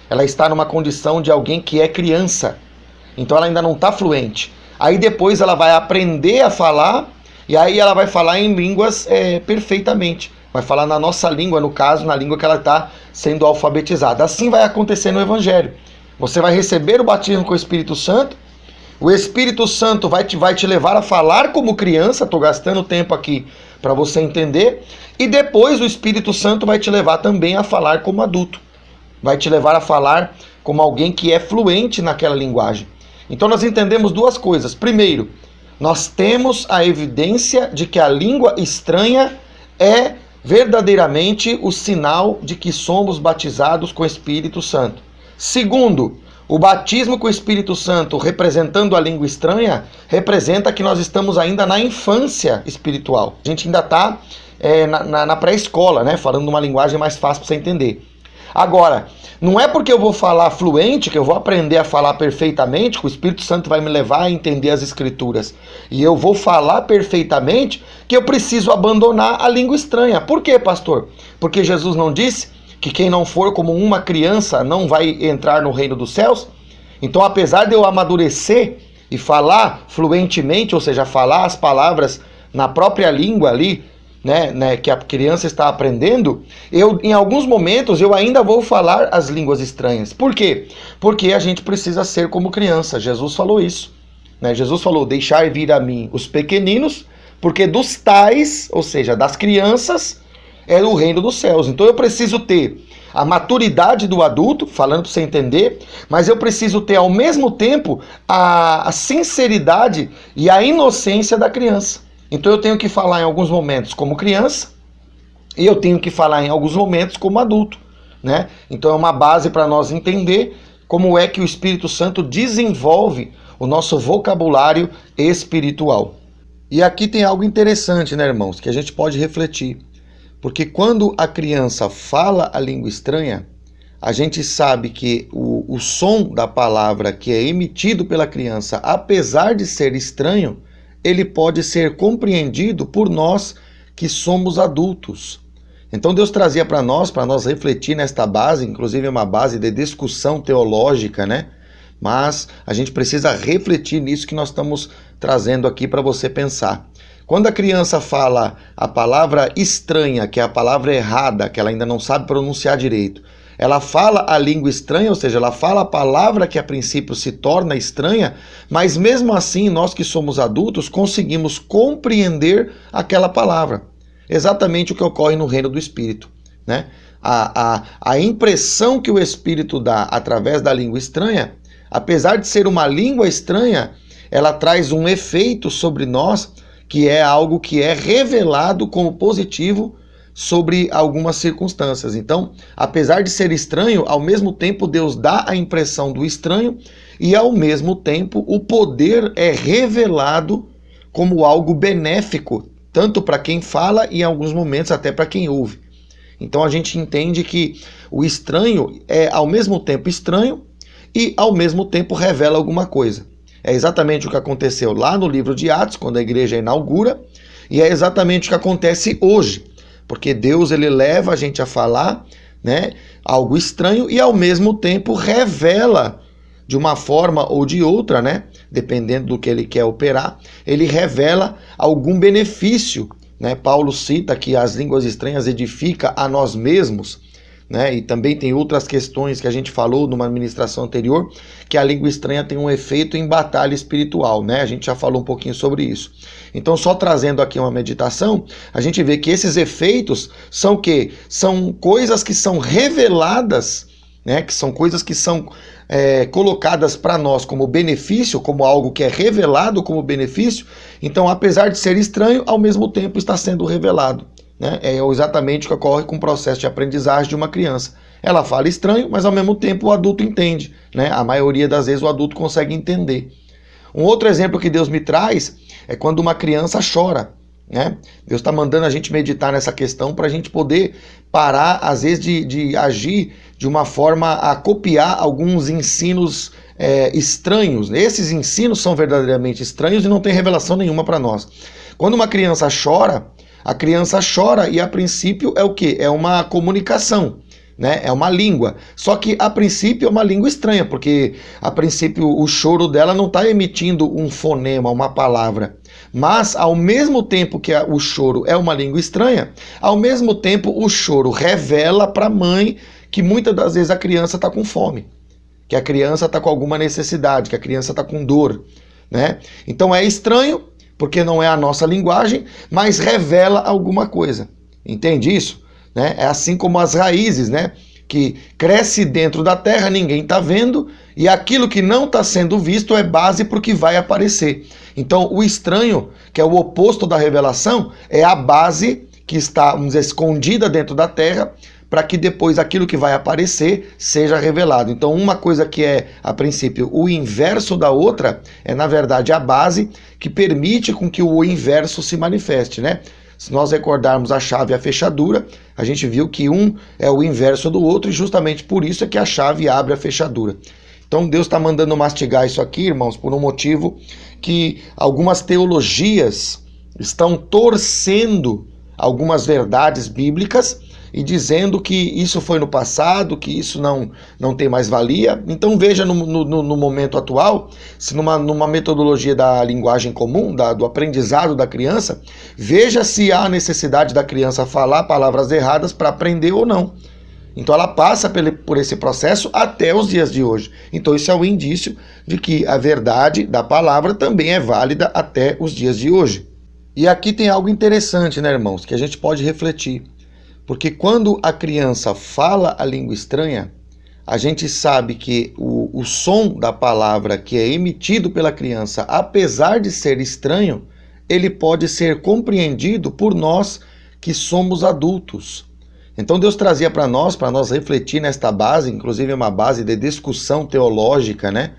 Ela está numa condição de alguém que é criança. Então ela ainda não está fluente. Aí depois ela vai aprender a falar, e aí ela vai falar em línguas perfeitamente. Vai falar na nossa língua, no caso, na língua que ela está sendo alfabetizada. Assim vai acontecer no Evangelho. Você vai receber o batismo com o Espírito Santo, o Espírito Santo vai te levar a falar como criança, estou gastando tempo aqui para você entender, e depois o Espírito Santo vai te levar também a falar como adulto. Vai te levar a falar como alguém que é fluente naquela linguagem. Então nós entendemos duas coisas. Primeiro, nós temos a evidência de que a língua estranha é verdadeiramente o sinal de que somos batizados com o Espírito Santo. Segundo, o batismo com o Espírito Santo, representando a língua estranha, representa que nós estamos ainda na infância espiritual. A gente ainda está na pré-escola, né? Falando uma linguagem mais fácil para você entender. Agora, não é porque eu vou falar fluente, que eu vou aprender a falar perfeitamente, que o Espírito Santo vai me levar a entender as Escrituras, e eu vou falar perfeitamente, que eu preciso abandonar a língua estranha. Por quê, pastor? Porque Jesus não disse que quem não for como uma criança não vai entrar no reino dos céus? Então, apesar de eu amadurecer e falar fluentemente, ou seja, falar as palavras na própria língua ali, né, que a criança está aprendendo, em alguns momentos eu ainda vou falar as línguas estranhas. Por quê? Porque a gente precisa ser como criança. Jesus falou isso. né? Jesus falou, deixar vir a mim os pequeninos, porque dos tais, ou seja, das crianças, é o reino dos céus. Então eu preciso ter a maturidade do adulto, falando para você entender, mas eu preciso ter ao mesmo tempo a sinceridade e a inocência da criança. Então eu tenho que falar em alguns momentos como criança e eu tenho que falar em alguns momentos como adulto, né? Então é uma base para nós entender como é que o Espírito Santo desenvolve o nosso vocabulário espiritual. E aqui tem algo interessante, né, irmãos, que a gente pode refletir. Porque quando a criança fala a língua estranha, a gente sabe que o som da palavra que é emitido pela criança, apesar de ser estranho, ele pode ser compreendido por nós que somos adultos. Então Deus trazia para nós refletir nesta base, inclusive é uma base de discussão teológica, né? Mas a gente precisa refletir nisso que nós estamos trazendo aqui para você pensar. Quando a criança fala a palavra estranha, que é a palavra errada, que ela ainda não sabe pronunciar direito, ela fala a língua estranha, ou seja, ela fala a palavra que a princípio se torna estranha, mas mesmo assim, nós que somos adultos, conseguimos compreender aquela palavra. Exatamente o que ocorre no reino do Espírito, né? A impressão que o Espírito dá através da língua estranha, apesar de ser uma língua estranha, ela traz um efeito sobre nós, que é algo que é revelado como positivo sobre algumas circunstâncias. Então, apesar de ser estranho, ao mesmo tempo Deus dá a impressão do estranho e ao mesmo tempo o poder é revelado como algo benéfico, tanto para quem fala e em alguns momentos até para quem ouve. Então a gente entende que o estranho é ao mesmo tempo estranho e ao mesmo tempo revela alguma coisa. É exatamente o que aconteceu lá no livro de Atos, quando a igreja inaugura, e é exatamente o que acontece hoje, porque Deus ele leva a gente a falar, né, algo estranho e ao mesmo tempo revela de uma forma ou de outra, né, dependendo do que ele quer operar, ele revela algum benefício, né? Paulo cita que as línguas estranhas edificam a nós mesmos, né? E também tem outras questões que a gente falou numa ministração anterior, que a língua estranha tem um efeito em batalha espiritual, né? A gente já falou um pouquinho sobre isso. Então, só trazendo aqui uma meditação, a gente vê que esses efeitos são o quê? São coisas que são reveladas, né? Que são coisas que são colocadas para nós como benefício, como algo que é revelado como benefício. Então, apesar de ser estranho, ao mesmo tempo está sendo revelado. Né? É exatamente o que ocorre com o processo de aprendizagem de uma criança. Ela fala estranho, mas ao mesmo tempo o adulto entende, né? A maioria das vezes o adulto consegue entender. Um outro exemplo que Deus me traz é quando uma criança chora, né? Deus está mandando a gente meditar nessa questão para a gente poder parar, às vezes, de agir de uma forma a copiar alguns ensinos estranhos. Esses ensinos são verdadeiramente estranhos e não tem revelação nenhuma para nós. Quando uma criança chora, a criança chora e a princípio é o quê? É uma comunicação, né? É uma língua. Só que a princípio é uma língua estranha, porque a princípio o choro dela não está emitindo um fonema, uma palavra. Mas ao mesmo tempo que o choro é uma língua estranha, ao mesmo tempo o choro revela para a mãe que muitas das vezes a criança está com fome, que a criança está com alguma necessidade, que a criança está com dor, né? Então é estranho, porque não é a nossa linguagem, mas revela alguma coisa. Entende isso? Né? É assim como as raízes, né? Que cresce dentro da terra, ninguém está vendo, e aquilo que não está sendo visto é base para o que vai aparecer. Então, o estranho, que é o oposto da revelação, é a base que está, vamos dizer, escondida dentro da terra, para que depois aquilo que vai aparecer seja revelado. Então, uma coisa que é, a princípio, o inverso da outra, é, na verdade, a base que permite com que o inverso se manifeste, né? Se nós recordarmos a chave e a fechadura, a gente viu que um é o inverso do outro e justamente por isso é que a chave abre a fechadura. Então, Deus está mandando mastigar isso aqui, irmãos, por um motivo que algumas teologias estão torcendo algumas verdades bíblicas e dizendo que isso foi no passado, que isso não tem mais valia. Então veja no momento atual, se numa metodologia da linguagem comum, do aprendizado da criança, veja se há necessidade da criança falar palavras erradas para aprender ou não. Então ela passa por esse processo até os dias de hoje. Então isso é um indício de que a verdade da palavra também é válida até os dias de hoje. E aqui tem algo interessante, né, irmãos, que a gente pode refletir. Porque quando a criança fala a língua estranha, a gente sabe que o som da palavra que é emitido pela criança, apesar de ser estranho, ele pode ser compreendido por nós que somos adultos. Então Deus trazia para nós refletir nesta base, inclusive é uma base de discussão teológica, né?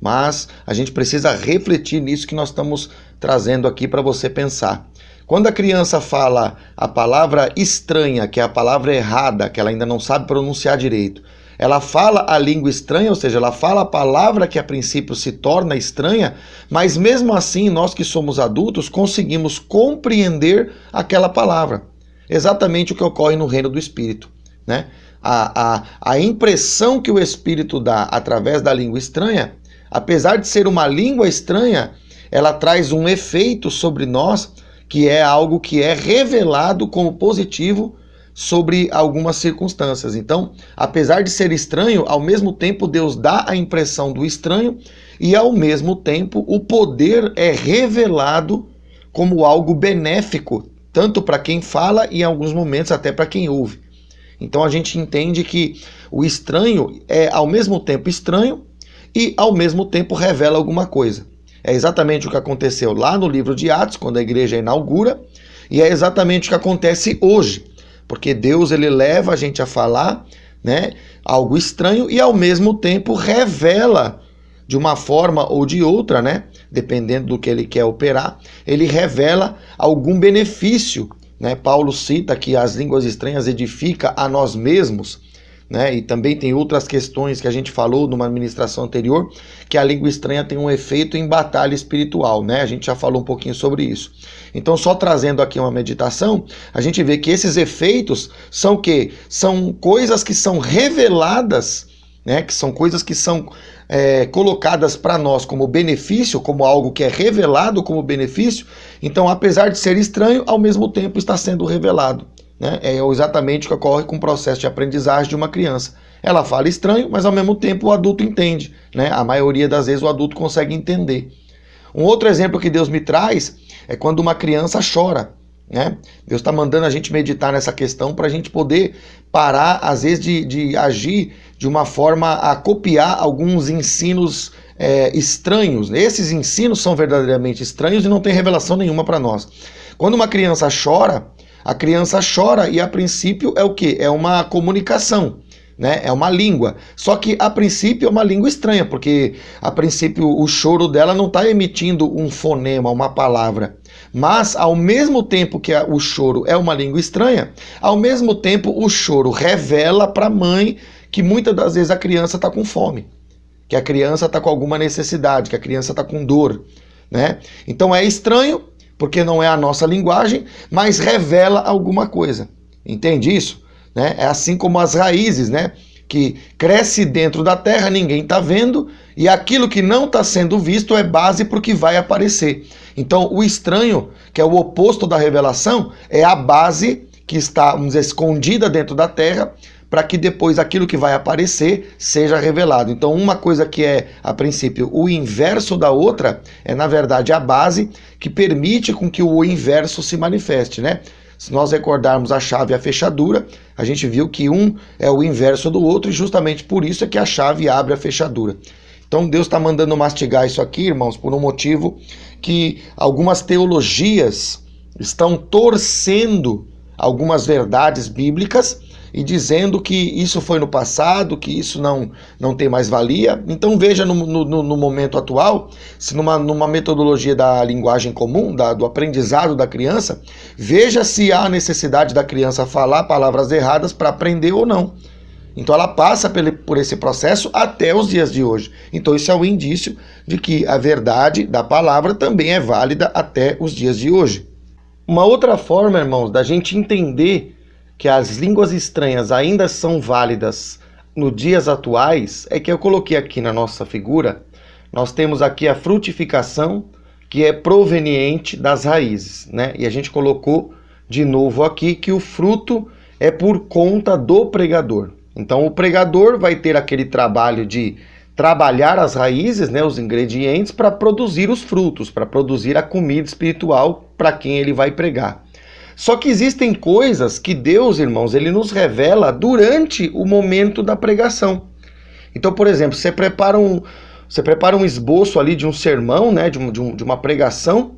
Mas a gente precisa refletir nisso que nós estamos trazendo aqui para você pensar. Quando a criança fala a palavra estranha, que é a palavra errada, que ela ainda não sabe pronunciar direito, ela fala a língua estranha, ou seja, ela fala a palavra que a princípio se torna estranha, mas mesmo assim nós que somos adultos conseguimos compreender aquela palavra. Exatamente o que ocorre no reino do Espírito, né? A impressão que o Espírito dá através da língua estranha, apesar de ser uma língua estranha, ela traz um efeito sobre nós que é algo que é revelado como positivo sobre algumas circunstâncias. Então, apesar de ser estranho, ao mesmo tempo Deus dá a impressão do estranho e ao mesmo tempo o poder é revelado como algo benéfico, tanto para quem fala e em alguns momentos até para quem ouve. Então a gente entende que o estranho é ao mesmo tempo estranho e ao mesmo tempo revela alguma coisa. É exatamente o que aconteceu lá no livro de Atos, quando a igreja inaugura, e é exatamente o que acontece hoje. Porque Deus ele leva a gente a falar, né, algo estranho e ao mesmo tempo revela de uma forma ou de outra, né, dependendo do que ele quer operar, ele revela algum benefício, né? Paulo cita que as línguas estranhas edificam a nós mesmos, né? E também tem outras questões que a gente falou numa ministração anterior, que a língua estranha tem um efeito em batalha espiritual, né? A gente já falou um pouquinho sobre isso. Então, só trazendo aqui uma meditação, a gente vê que esses efeitos são o quê? São coisas que são reveladas, né? Que são coisas que são colocadas para nós como benefício, como algo que é revelado como benefício. Então, apesar de ser estranho, ao mesmo tempo está sendo revelado. Né? É exatamente o que ocorre com o processo de aprendizagem de uma criança. Ela fala estranho, mas ao mesmo tempo o adulto entende, né? A maioria das vezes o adulto consegue entender. Um outro exemplo que Deus me traz é quando uma criança chora, né? Deus está mandando a gente meditar nessa questão para a gente poder parar, às vezes, de agir de uma forma a copiar alguns ensinos estranhos. Esses ensinos são verdadeiramente estranhos e não tem revelação nenhuma para nós. Quando uma criança chora, a criança chora e a princípio é o quê? É uma comunicação, né? É uma língua. Só que a princípio é uma língua estranha, porque a princípio o choro dela não está emitindo um fonema, uma palavra. Mas ao mesmo tempo que o choro é uma língua estranha, ao mesmo tempo o choro revela para a mãe que muitas das vezes a criança está com fome, que a criança está com alguma necessidade, que a criança está com dor, né? Então é estranho, porque não é a nossa linguagem, mas revela alguma coisa. Entende isso? Né? É assim como as raízes, né? Que cresce dentro da terra, ninguém está vendo, e aquilo que não está sendo visto é base para o que vai aparecer. Então, o estranho, que é o oposto da revelação, é a base que está, vamos dizer, escondida dentro da terra, para que depois aquilo que vai aparecer seja revelado. Então, uma coisa que é, a princípio, o inverso da outra, é, na verdade, a base que permite com que o inverso se manifeste, né? Se nós recordarmos a chave e a fechadura, a gente viu que um é o inverso do outro e justamente por isso é que a chave abre a fechadura. Então, Deus está mandando mastigar isso aqui, irmãos, por um motivo que algumas teologias estão torcendo algumas verdades bíblicas e dizendo que isso foi no passado, que isso não tem mais valia. Então veja no momento atual, se numa metodologia da linguagem comum, do aprendizado da criança, veja se há necessidade da criança falar palavras erradas para aprender ou não. Então ela passa por esse processo até os dias de hoje. Então isso é um indício de que a verdade da palavra também é válida até os dias de hoje. Uma outra forma, irmãos, da gente entender que as línguas estranhas ainda são válidas nos dias atuais, é que eu coloquei aqui na nossa figura, nós temos aqui a frutificação, que é proveniente das raízes, né? E a gente colocou de novo aqui que o fruto é por conta do pregador. Então o pregador vai ter aquele trabalho de trabalhar as raízes, né, os ingredientes, para produzir os frutos, para produzir a comida espiritual para quem ele vai pregar. Só que existem coisas que Deus, irmãos, ele nos revela durante o momento da pregação. Então, por exemplo, você prepara um esboço ali de um sermão, né, de uma pregação,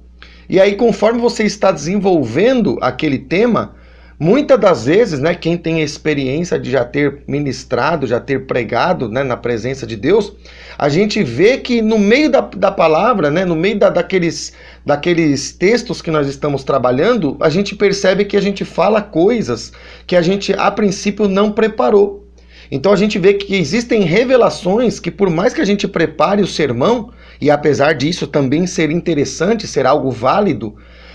e aí conforme você está desenvolvendo aquele tema, muitas das vezes, né, quem tem a experiência de já ter ministrado, já ter pregado, né, na presença de Deus, a gente vê que no meio da palavra, né, no meio daqueles textos que nós estamos trabalhando, a gente percebe que a gente fala coisas que a gente, a princípio, não preparou. Então a gente vê que existem revelações que, por mais que a gente prepare o sermão, e apesar disso também ser interessante, ser algo válido,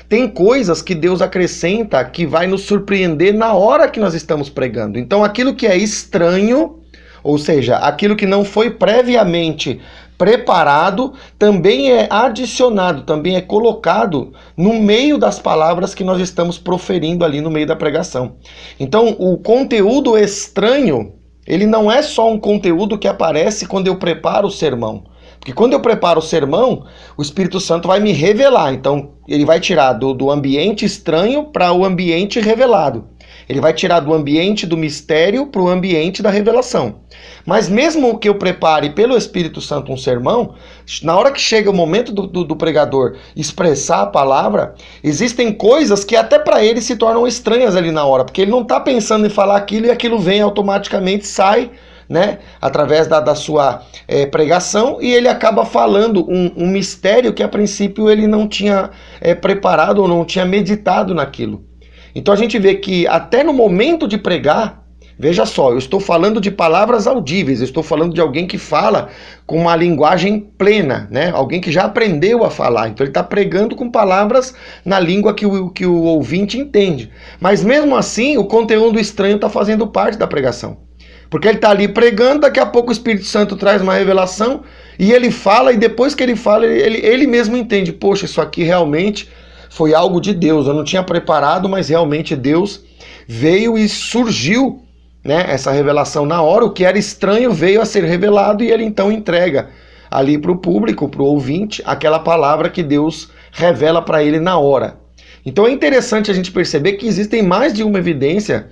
tem coisas que Deus acrescenta que vai nos surpreender na hora que nós estamos pregando. Então aquilo que é estranho, ou seja, aquilo que não foi previamente preparado, também é adicionado, também é colocado no meio das palavras que nós estamos proferindo ali no meio da pregação. Então o conteúdo estranho, ele não é só um conteúdo que aparece quando eu preparo o sermão. Porque quando eu preparo o sermão, o Espírito Santo vai me revelar. Então, ele vai tirar do ambiente estranho para o ambiente revelado. Ele vai tirar do ambiente do mistério para o ambiente da revelação. Mas mesmo que eu prepare pelo Espírito Santo um sermão, na hora que chega o momento do pregador expressar a palavra, existem coisas que até para ele se tornam estranhas ali na hora. Porque ele não está pensando em falar aquilo e aquilo vem automaticamente, sai, né, através da sua pregação, e ele acaba falando um mistério que a princípio ele não tinha preparado ou não tinha meditado naquilo. Então a gente vê que até no momento de pregar, veja só, eu estou falando de palavras audíveis, eu estou falando de alguém que fala com uma linguagem plena, né? Alguém que já aprendeu a falar, então ele está pregando com palavras na língua que o ouvinte entende. Mas mesmo assim, o conteúdo estranho está fazendo parte da pregação. Porque ele está ali pregando, daqui a pouco o Espírito Santo traz uma revelação e ele fala, e depois que ele fala, ele mesmo entende, poxa, isso aqui realmente foi algo de Deus, eu não tinha preparado, mas realmente Deus veio e surgiu, né, essa revelação na hora, o que era estranho veio a ser revelado e ele então entrega ali para o público, para o ouvinte, aquela palavra que Deus revela para ele na hora. Então é interessante a gente perceber que existem mais de uma evidência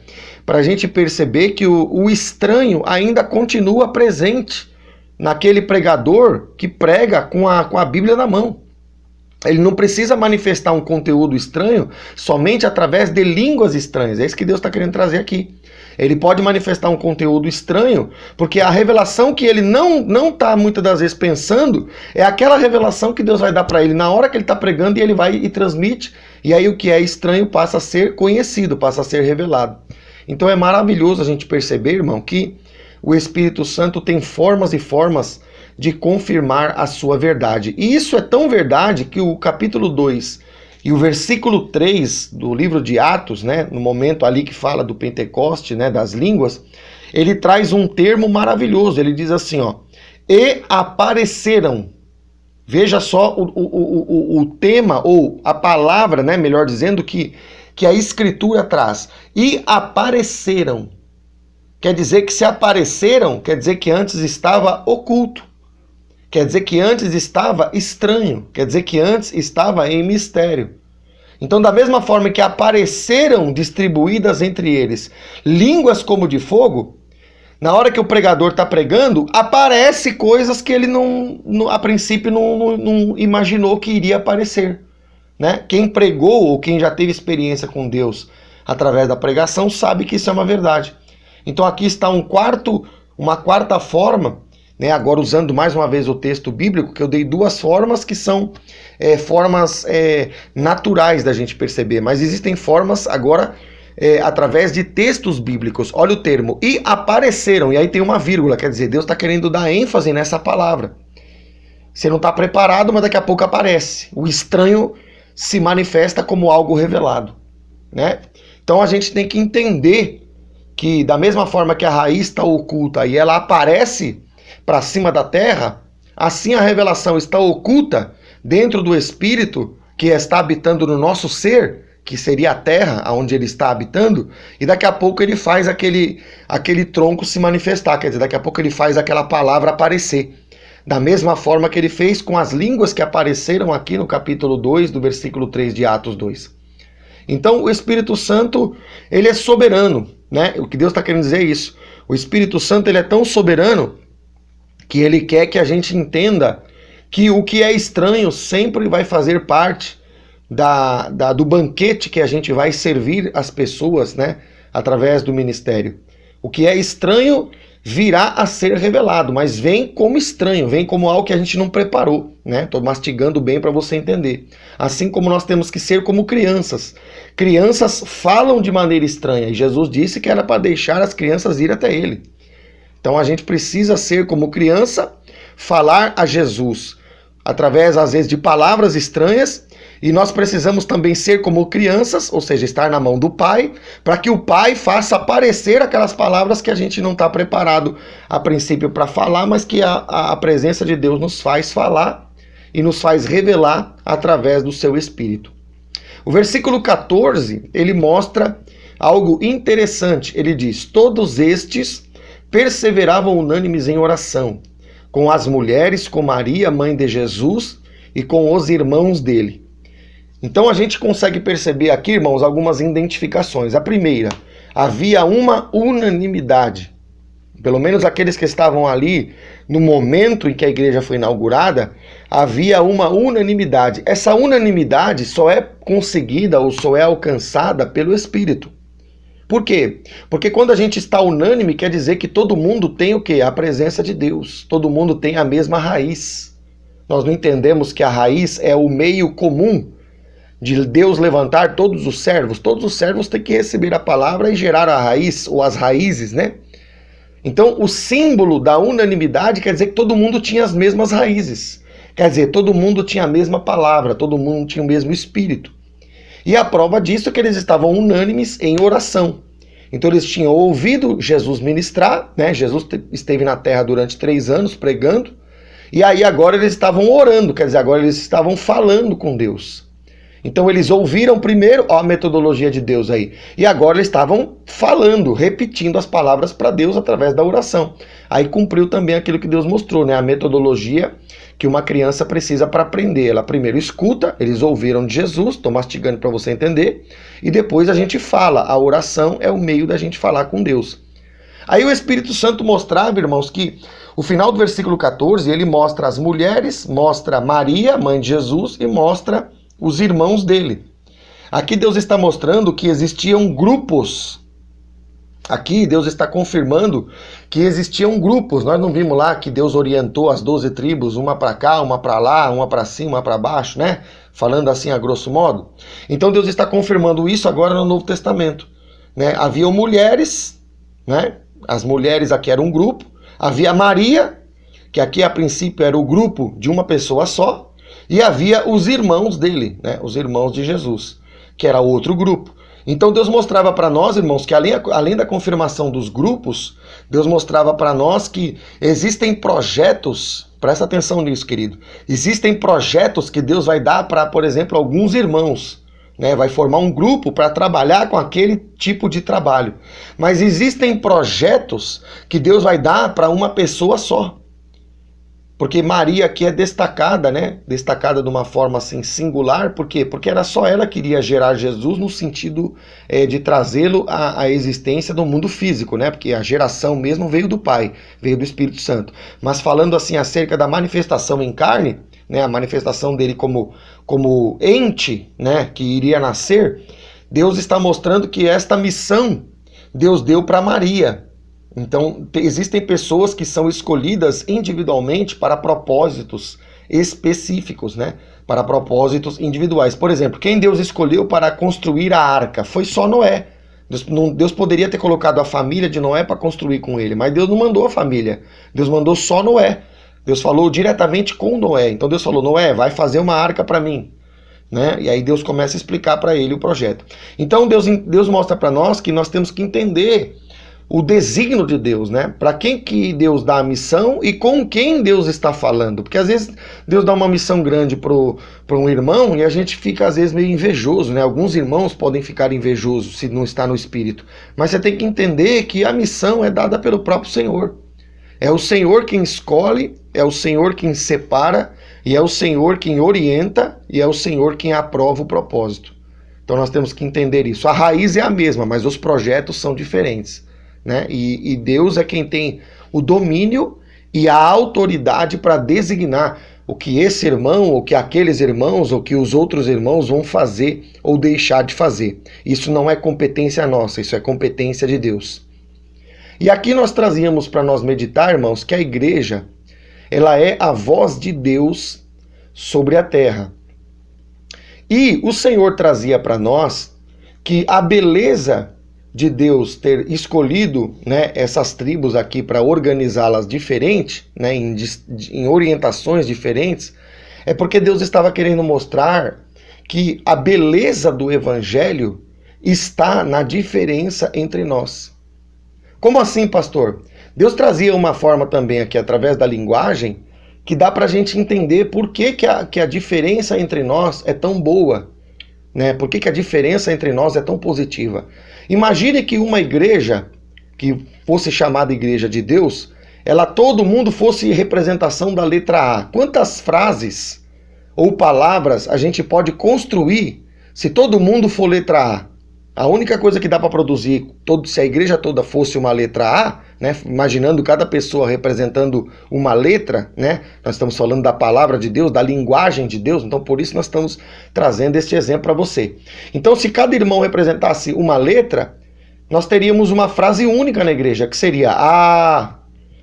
para a gente perceber que o estranho ainda continua presente naquele pregador que prega com a Bíblia na mão. Ele não precisa manifestar um conteúdo estranho somente através de línguas estranhas. É isso que Deus está querendo trazer aqui. Ele pode manifestar um conteúdo estranho, porque a revelação que ele não está muitas das vezes pensando é aquela revelação que Deus vai dar para ele na hora que ele está pregando, e ele vai e transmite, e aí o que é estranho passa a ser conhecido, passa a ser revelado. Então é maravilhoso a gente perceber, irmão, que o Espírito Santo tem formas e formas de confirmar a sua verdade. E isso é tão verdade que o capítulo 2 e o versículo 3 do livro de Atos, né, no momento ali que fala do Pentecoste, né, das línguas, ele traz um termo maravilhoso. Ele diz assim, ó, e apareceram. Veja só o tema, ou a palavra, né, melhor dizendo, que a Escritura traz. E apareceram. Quer dizer que se apareceram, quer dizer que antes estava oculto. Quer dizer que antes estava estranho. Quer dizer que antes estava em mistério. Então, da mesma forma que apareceram distribuídas entre eles línguas como de fogo, na hora que o pregador está pregando, aparece coisas que ele a princípio não imaginou que iria aparecer. Né? Quem pregou ou quem já teve experiência com Deus através da pregação sabe que isso é uma verdade. Então aqui está uma quarta forma, né? Agora usando mais uma vez o texto bíblico, que eu dei duas formas que são formas naturais da gente perceber, mas existem formas agora através de textos bíblicos. Olha o termo, e apareceram, e aí tem uma vírgula, quer dizer, Deus está querendo dar ênfase nessa palavra. Você não está preparado, mas daqui a pouco aparece. O estranho se manifesta como algo revelado, né? Então a gente tem que entender que da mesma forma que a raiz está oculta e ela aparece para cima da terra, assim a revelação está oculta dentro do Espírito que está habitando no nosso ser, que seria a terra onde ele está habitando, e daqui a pouco ele faz aquele tronco se manifestar, quer dizer, daqui a pouco ele faz aquela palavra aparecer. Da mesma forma que ele fez com as línguas que apareceram aqui no capítulo 2, do versículo 3 de Atos 2. Então o Espírito Santo, ele é soberano, né? O que Deus está querendo dizer é isso. O Espírito Santo, ele é tão soberano que ele quer que a gente entenda que o que é estranho sempre vai fazer parte do banquete que a gente vai servir as pessoas, né, através do ministério. O que é estranho virá a ser revelado, mas vem como estranho, vem como algo que a gente não preparou, né? Tô mastigando bem para você entender. Assim como nós temos que ser como crianças. Crianças falam de maneira estranha, e Jesus disse que era para deixar as crianças ir até ele. Então a gente precisa ser como criança, falar a Jesus através, às vezes, de palavras estranhas, e nós precisamos também ser como crianças, ou seja, estar na mão do Pai, para que o Pai faça aparecer aquelas palavras que a gente não está preparado a princípio para falar, mas que a presença de Deus nos faz falar e nos faz revelar através do seu Espírito. O versículo 14, ele mostra algo interessante. Ele diz: todos estes perseveravam unânimes em oração, com as mulheres, com Maria, mãe de Jesus, e com os irmãos dele. Então a gente consegue perceber aqui, irmãos, algumas identificações. A primeira, havia uma unanimidade. Pelo menos aqueles que estavam ali no momento em que a igreja foi inaugurada, havia uma unanimidade. Essa unanimidade só é conseguida ou só é alcançada pelo Espírito. Por quê? Porque quando a gente está unânime, quer dizer que todo mundo tem o quê? A presença de Deus. Todo mundo tem a mesma raiz. Nós não entendemos que a raiz é o meio comum de Deus levantar todos os servos. Todos os servos têm que receber a palavra e gerar a raiz, ou as raízes, né? Então, o símbolo da unanimidade quer dizer que todo mundo tinha as mesmas raízes. Quer dizer, todo mundo tinha a mesma palavra, todo mundo tinha o mesmo espírito. E a prova disso é que eles estavam unânimes em oração. Então eles tinham ouvido Jesus ministrar, né? Jesus esteve na terra durante 3 anos pregando, e aí agora eles estavam orando, quer dizer, agora eles estavam falando com Deus. Então eles ouviram primeiro, ó, a metodologia de Deus aí, e agora eles estavam falando, repetindo as palavras para Deus através da oração. Aí cumpriu também aquilo que Deus mostrou, né? A metodologia que uma criança precisa para aprender. Ela primeiro escuta, eles ouviram de Jesus, estou mastigando para você entender, e depois a gente fala. A oração é o meio da gente falar com Deus. Aí o Espírito Santo mostrava, irmãos, que o final do versículo 14, ele mostra as mulheres, mostra Maria, mãe de Jesus, e mostra os irmãos dele. Aqui Deus está mostrando que existiam grupos. Aqui Deus está confirmando que existiam grupos. Nós não vimos lá que Deus orientou as 12 tribos, uma para cá, uma para lá, uma para cima, uma para baixo, né? Falando assim a grosso modo. Então Deus está confirmando isso agora no Novo Testamento, né? Haviam mulheres, né? As mulheres aqui eram um grupo. Havia Maria, que aqui a princípio era o grupo de uma pessoa só. E havia os irmãos dele, né? Os irmãos de Jesus, que era outro grupo. Então Deus mostrava para nós, irmãos, que além da confirmação dos grupos, Deus mostrava para nós que existem projetos, presta atenção nisso, querido, existem projetos que Deus vai dar para, por exemplo, alguns irmãos, né? Vai formar um grupo para trabalhar com aquele tipo de trabalho. Mas existem projetos que Deus vai dar para uma pessoa só. Porque Maria aqui é destacada, né? Destacada de uma forma assim singular. Por quê? Porque era só ela que iria gerar Jesus no sentido de trazê-lo à existência do mundo físico, né? Porque a geração mesmo veio do Pai, veio do Espírito Santo. Mas falando assim acerca da manifestação em carne, né? A manifestação dele como ente, né? Que iria nascer, Deus está mostrando que esta missão Deus deu para Maria. Então, existem pessoas que são escolhidas individualmente para propósitos específicos, né? Para propósitos individuais. Por exemplo, quem Deus escolheu para construir a arca foi só Noé. Deus poderia ter colocado a família de Noé para construir com ele, mas Deus não mandou a família. Deus mandou só Noé. Deus falou diretamente com Noé. Então Deus falou: Noé, vai fazer uma arca para mim. Né? E aí Deus começa a explicar para ele o projeto. Então Deus mostra para nós que nós temos que entender o desígnio de Deus, né? Para quem que Deus dá a missão e com quem Deus está falando. Porque às vezes Deus dá uma missão grande para um irmão e a gente fica às vezes meio invejoso, né? Alguns irmãos podem ficar invejosos se não está no Espírito. Mas você tem que entender que a missão é dada pelo próprio Senhor. É o Senhor quem escolhe, é o Senhor quem separa, e é o Senhor quem orienta, e é o Senhor quem aprova o propósito. Então nós temos que entender isso. A raiz é a mesma, mas os projetos são diferentes, né? E Deus é quem tem o domínio e a autoridade para designar o que esse irmão, ou que aqueles irmãos, ou que os outros irmãos vão fazer ou deixar de fazer. Isso não é competência nossa, isso é competência de Deus. E aqui nós trazíamos para nós meditar, irmãos, que a igreja, ela é a voz de Deus sobre a terra. E o Senhor trazia para nós que a beleza de Deus ter escolhido, né, essas tribos aqui para organizá-las diferente, né, em orientações diferentes, é porque Deus estava querendo mostrar que a beleza do evangelho está na diferença entre nós. Como assim, pastor? Deus trazia uma forma também aqui, através da linguagem, que dá para a gente entender por que a diferença entre nós é tão boa, né? Por que a diferença entre nós é tão positiva. Imagine que uma igreja, que fosse chamada Igreja de Deus, todo mundo fosse representação da letra A. Quantas frases ou palavras a gente pode construir se todo mundo for letra A? A única coisa que dá para produzir, se a igreja toda fosse uma letra A, né, imaginando cada pessoa representando uma letra, né, nós estamos falando da palavra de Deus, da linguagem de Deus, então por isso nós estamos trazendo este exemplo para você. Então se cada irmão representasse uma letra, nós teríamos uma frase única na igreja, que seria A,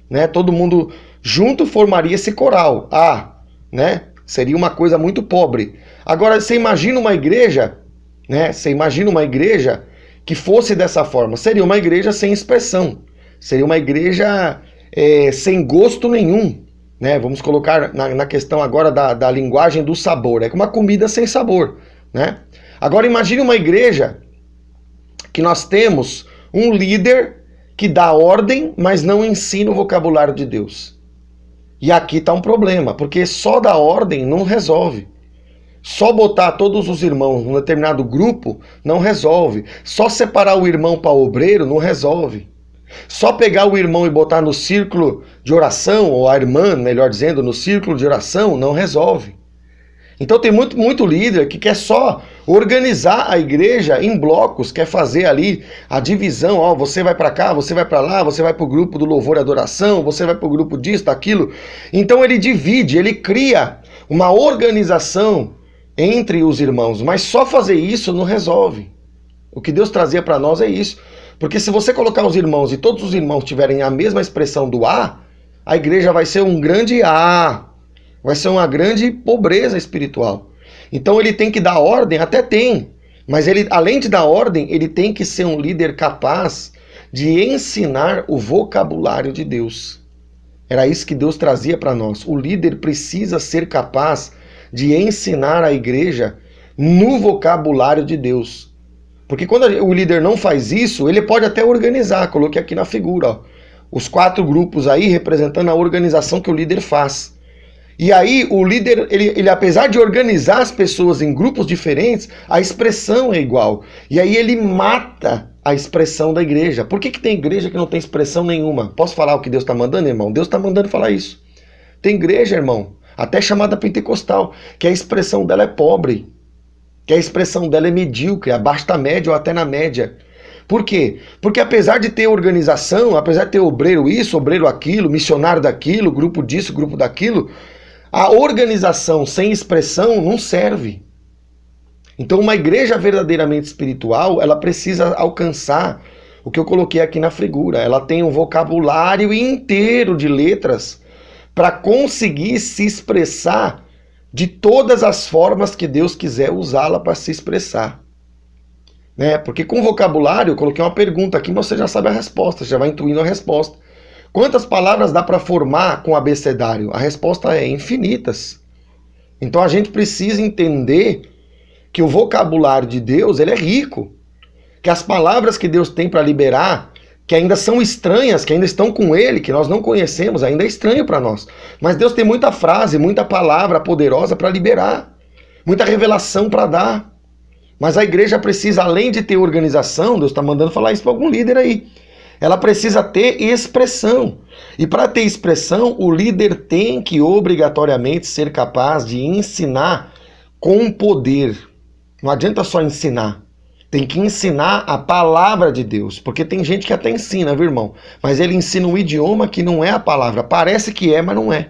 né, todo mundo junto formaria esse coral, A, né, seria uma coisa muito pobre. Agora você imagina uma igreja, né? Você imagina uma igreja que fosse dessa forma. Seria uma igreja sem expressão. Seria uma igreja sem gosto nenhum. Né? Vamos colocar na questão agora da linguagem do sabor. É uma comida sem sabor. Né? Agora imagine uma igreja que nós temos um líder que dá ordem, mas não ensina o vocabulário de Deus. E aqui está um problema, porque só dar ordem não resolve. Só botar todos os irmãos num determinado grupo não resolve. Só separar o irmão para obreiro não resolve. Só pegar o irmão e botar no círculo de oração, ou a irmã, melhor dizendo, no círculo de oração, não resolve. Então tem muito líder que quer só organizar a igreja em blocos, quer fazer ali a divisão, ó, você vai para cá, você vai para lá, você vai para o grupo do louvor e adoração, você vai para o grupo disso, daquilo. Então ele divide, ele cria uma organização entre os irmãos, mas só fazer isso não resolve. O que Deus trazia para nós é isso. Porque se você colocar os irmãos e todos os irmãos tiverem a mesma expressão do A, a igreja vai ser um grande A, vai ser uma grande pobreza espiritual. Então ele tem que dar ordem, até tem, mas ele, além de dar ordem, ele tem que ser um líder capaz de ensinar o vocabulário de Deus. Era isso que Deus trazia para nós. O líder precisa ser capaz de ensinar a igreja no vocabulário de Deus. Porque quando o líder não faz isso, ele pode até organizar. Coloquei aqui na figura, ó, os 4 grupos aí representando a organização que o líder faz. E aí o líder, ele apesar de organizar as pessoas em grupos diferentes, a expressão é igual. E aí ele mata a expressão da igreja. Por que tem igreja que não tem expressão nenhuma? Posso falar o que Deus está mandando, irmão? Deus está mandando falar isso. Tem igreja, irmão, até chamada pentecostal, que a expressão dela é pobre, que a expressão dela é medíocre, abaixo da média ou até na média. Por quê? Porque apesar de ter organização, apesar de ter obreiro isso, obreiro aquilo, missionário daquilo, grupo disso, grupo daquilo, a organização sem expressão não serve. Então uma igreja verdadeiramente espiritual, ela precisa alcançar o que eu coloquei aqui na figura. Ela tem um vocabulário inteiro de letras para conseguir se expressar de todas as formas que Deus quiser usá-la para se expressar. Né? Porque com vocabulário, eu coloquei uma pergunta aqui, mas você já sabe a resposta, já vai intuindo a resposta. Quantas palavras dá para formar com abecedário? A resposta é infinitas. Então a gente precisa entender que o vocabulário de Deus, ele é rico. Que as palavras que Deus tem para liberar que ainda são estranhas, que ainda estão com ele, que nós não conhecemos, ainda é estranho para nós. Mas Deus tem muita frase, muita palavra poderosa para liberar, muita revelação para dar. Mas a igreja precisa, além de ter organização, Deus está mandando falar isso para algum líder aí, ela precisa ter expressão. E para ter expressão, o líder tem que obrigatoriamente ser capaz de ensinar com poder. Não adianta só ensinar. Tem que ensinar a palavra de Deus, porque tem gente que até ensina, viu, irmão? Mas ele ensina um idioma que não é a palavra. Parece que é, mas não é.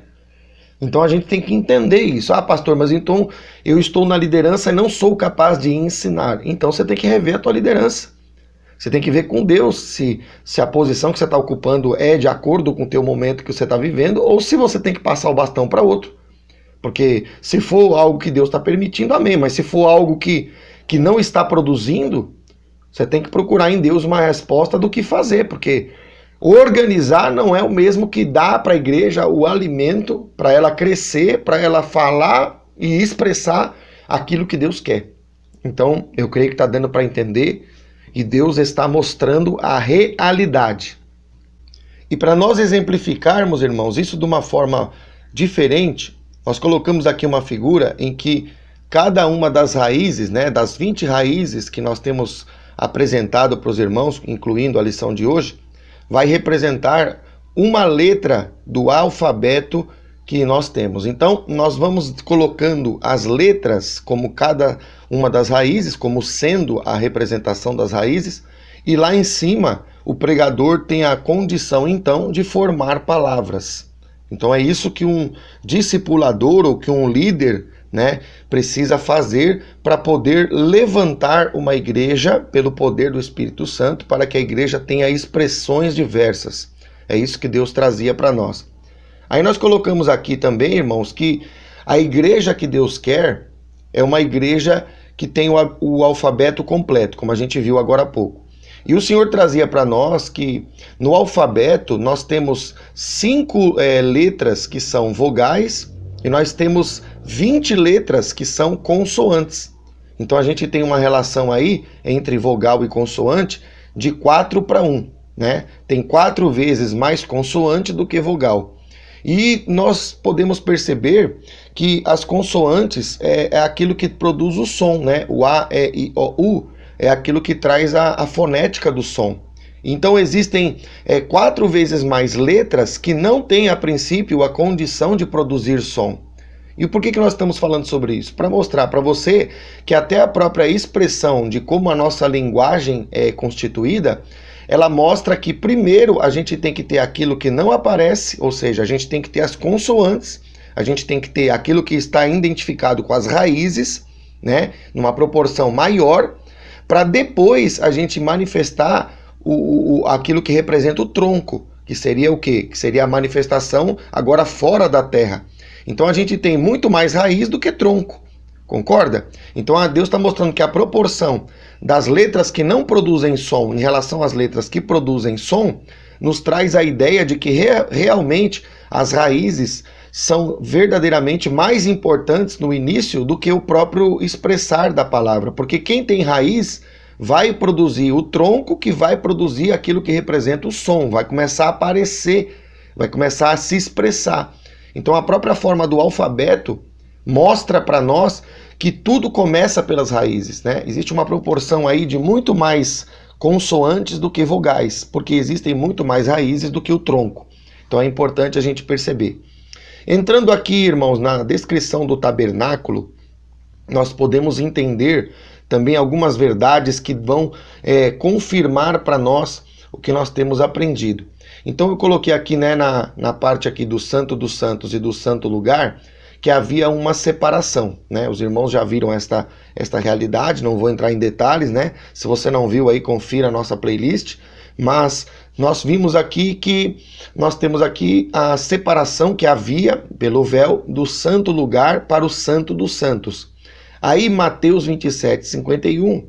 Então a gente tem que entender isso. Ah, pastor, mas então eu estou na liderança e não sou capaz de ensinar. Então você tem que rever a tua liderança. Você tem que ver com Deus se a posição que você está ocupando é de acordo com o teu momento que você está vivendo, ou se você tem que passar o bastão para outro. Porque se for algo que Deus está permitindo, amém. Mas se for algo que não está produzindo, você tem que procurar em Deus uma resposta do que fazer, porque organizar não é o mesmo que dar para a igreja o alimento para ela crescer, para ela falar e expressar aquilo que Deus quer. Então, eu creio que está dando para entender e Deus está mostrando a realidade. E para nós exemplificarmos, irmãos, isso de uma forma diferente, nós colocamos aqui uma figura em que cada uma das raízes, né, das 20 raízes que nós temos apresentado para os irmãos, incluindo a lição de hoje, vai representar uma letra do alfabeto que nós temos. Então, nós vamos colocando as letras como cada uma das raízes, como sendo a representação das raízes, e lá em cima o pregador tem a condição, então, de formar palavras. Então é isso que um discipulador ou que um líder, né, precisa fazer para poder levantar uma igreja pelo poder do Espírito Santo, para que a igreja tenha expressões diversas. É isso que Deus trazia para nós. Aí nós colocamos aqui também, irmãos, que a igreja que Deus quer é uma igreja que tem o alfabeto completo, como a gente viu agora há pouco. E o Senhor trazia para nós que no alfabeto nós temos 5 letras que são vogais e nós temos 20 letras que são consoantes. Então a gente tem uma relação aí entre vogal e consoante de 4:1, né? Tem 4 vezes mais consoante do que vogal. E nós podemos perceber que as consoantes é aquilo que produz o som, né? O A, E, I, O, U é aquilo que traz a fonética do som. Então existem 4 vezes mais letras que não têm a princípio a condição de produzir som. E por que nós estamos falando sobre isso? Para mostrar para você que até a própria expressão de como a nossa linguagem é constituída, ela mostra que primeiro a gente tem que ter aquilo que não aparece, ou seja, a gente tem que ter as consoantes, a gente tem que ter aquilo que está identificado com as raízes, né, numa proporção maior, para depois a gente manifestar aquilo que representa o tronco, que seria o quê? Que seria a manifestação agora fora da terra. Então a gente tem muito mais raiz do que tronco, concorda? Então Deus está mostrando que a proporção das letras que não produzem som em relação às letras que produzem som nos traz a ideia de que realmente as raízes são verdadeiramente mais importantes no início do que o próprio expressar da palavra, porque quem tem raiz vai produzir o tronco que vai produzir aquilo que representa o som, vai começar a aparecer, vai começar a se expressar. Então a própria forma do alfabeto mostra para nós que tudo começa pelas raízes, né? Existe uma proporção aí de muito mais consoantes do que vogais, porque existem muito mais raízes do que o tronco. Então é importante a gente perceber. Entrando aqui, irmãos, na descrição do tabernáculo, nós podemos entender também algumas verdades que vão confirmar para nós o que nós temos aprendido. Então eu coloquei aqui, né, na parte aqui do Santo dos Santos e do Santo Lugar, que havia uma separação, né? Os irmãos já viram esta realidade, não vou entrar em detalhes, né? Se você não viu aí, confira a nossa playlist. Mas nós vimos aqui que nós temos aqui a separação que havia pelo véu do Santo Lugar para o Santo dos Santos. Aí Mateus 27:51,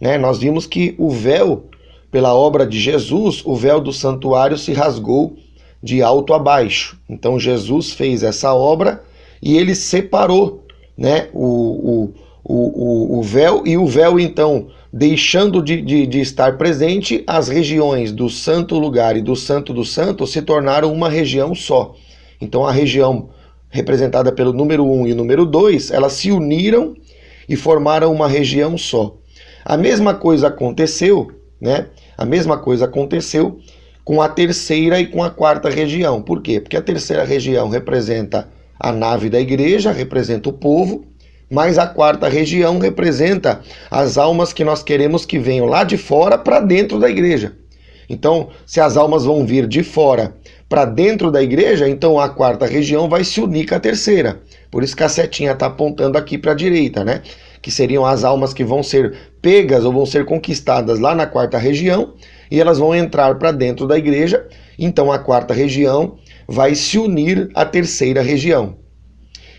né? Nós vimos que o véu, pela obra de Jesus, o véu do santuário se rasgou de alto a baixo. Então Jesus fez essa obra e ele separou, né, o o véu, e o véu então, deixando de estar presente, as regiões do santo lugar e do santo dos santos se tornaram uma região só. Então a região representada pelo número 1 e o número 2, elas se uniram e formaram uma região só. A mesma coisa aconteceu, né? A mesma coisa aconteceu com a terceira e com a quarta região. Por quê? Porque a terceira região representa a nave da igreja, representa o povo, mas a quarta região representa as almas que nós queremos que venham lá de fora para dentro da igreja. Então, se as almas vão vir de fora para dentro da igreja, então a quarta região vai se unir com a terceira. Por isso que a setinha está apontando aqui para a direita, né? Que seriam as almas que vão ser pegas ou vão ser conquistadas lá na quarta região, e elas vão entrar para dentro da igreja. Então a quarta região vai se unir à terceira região.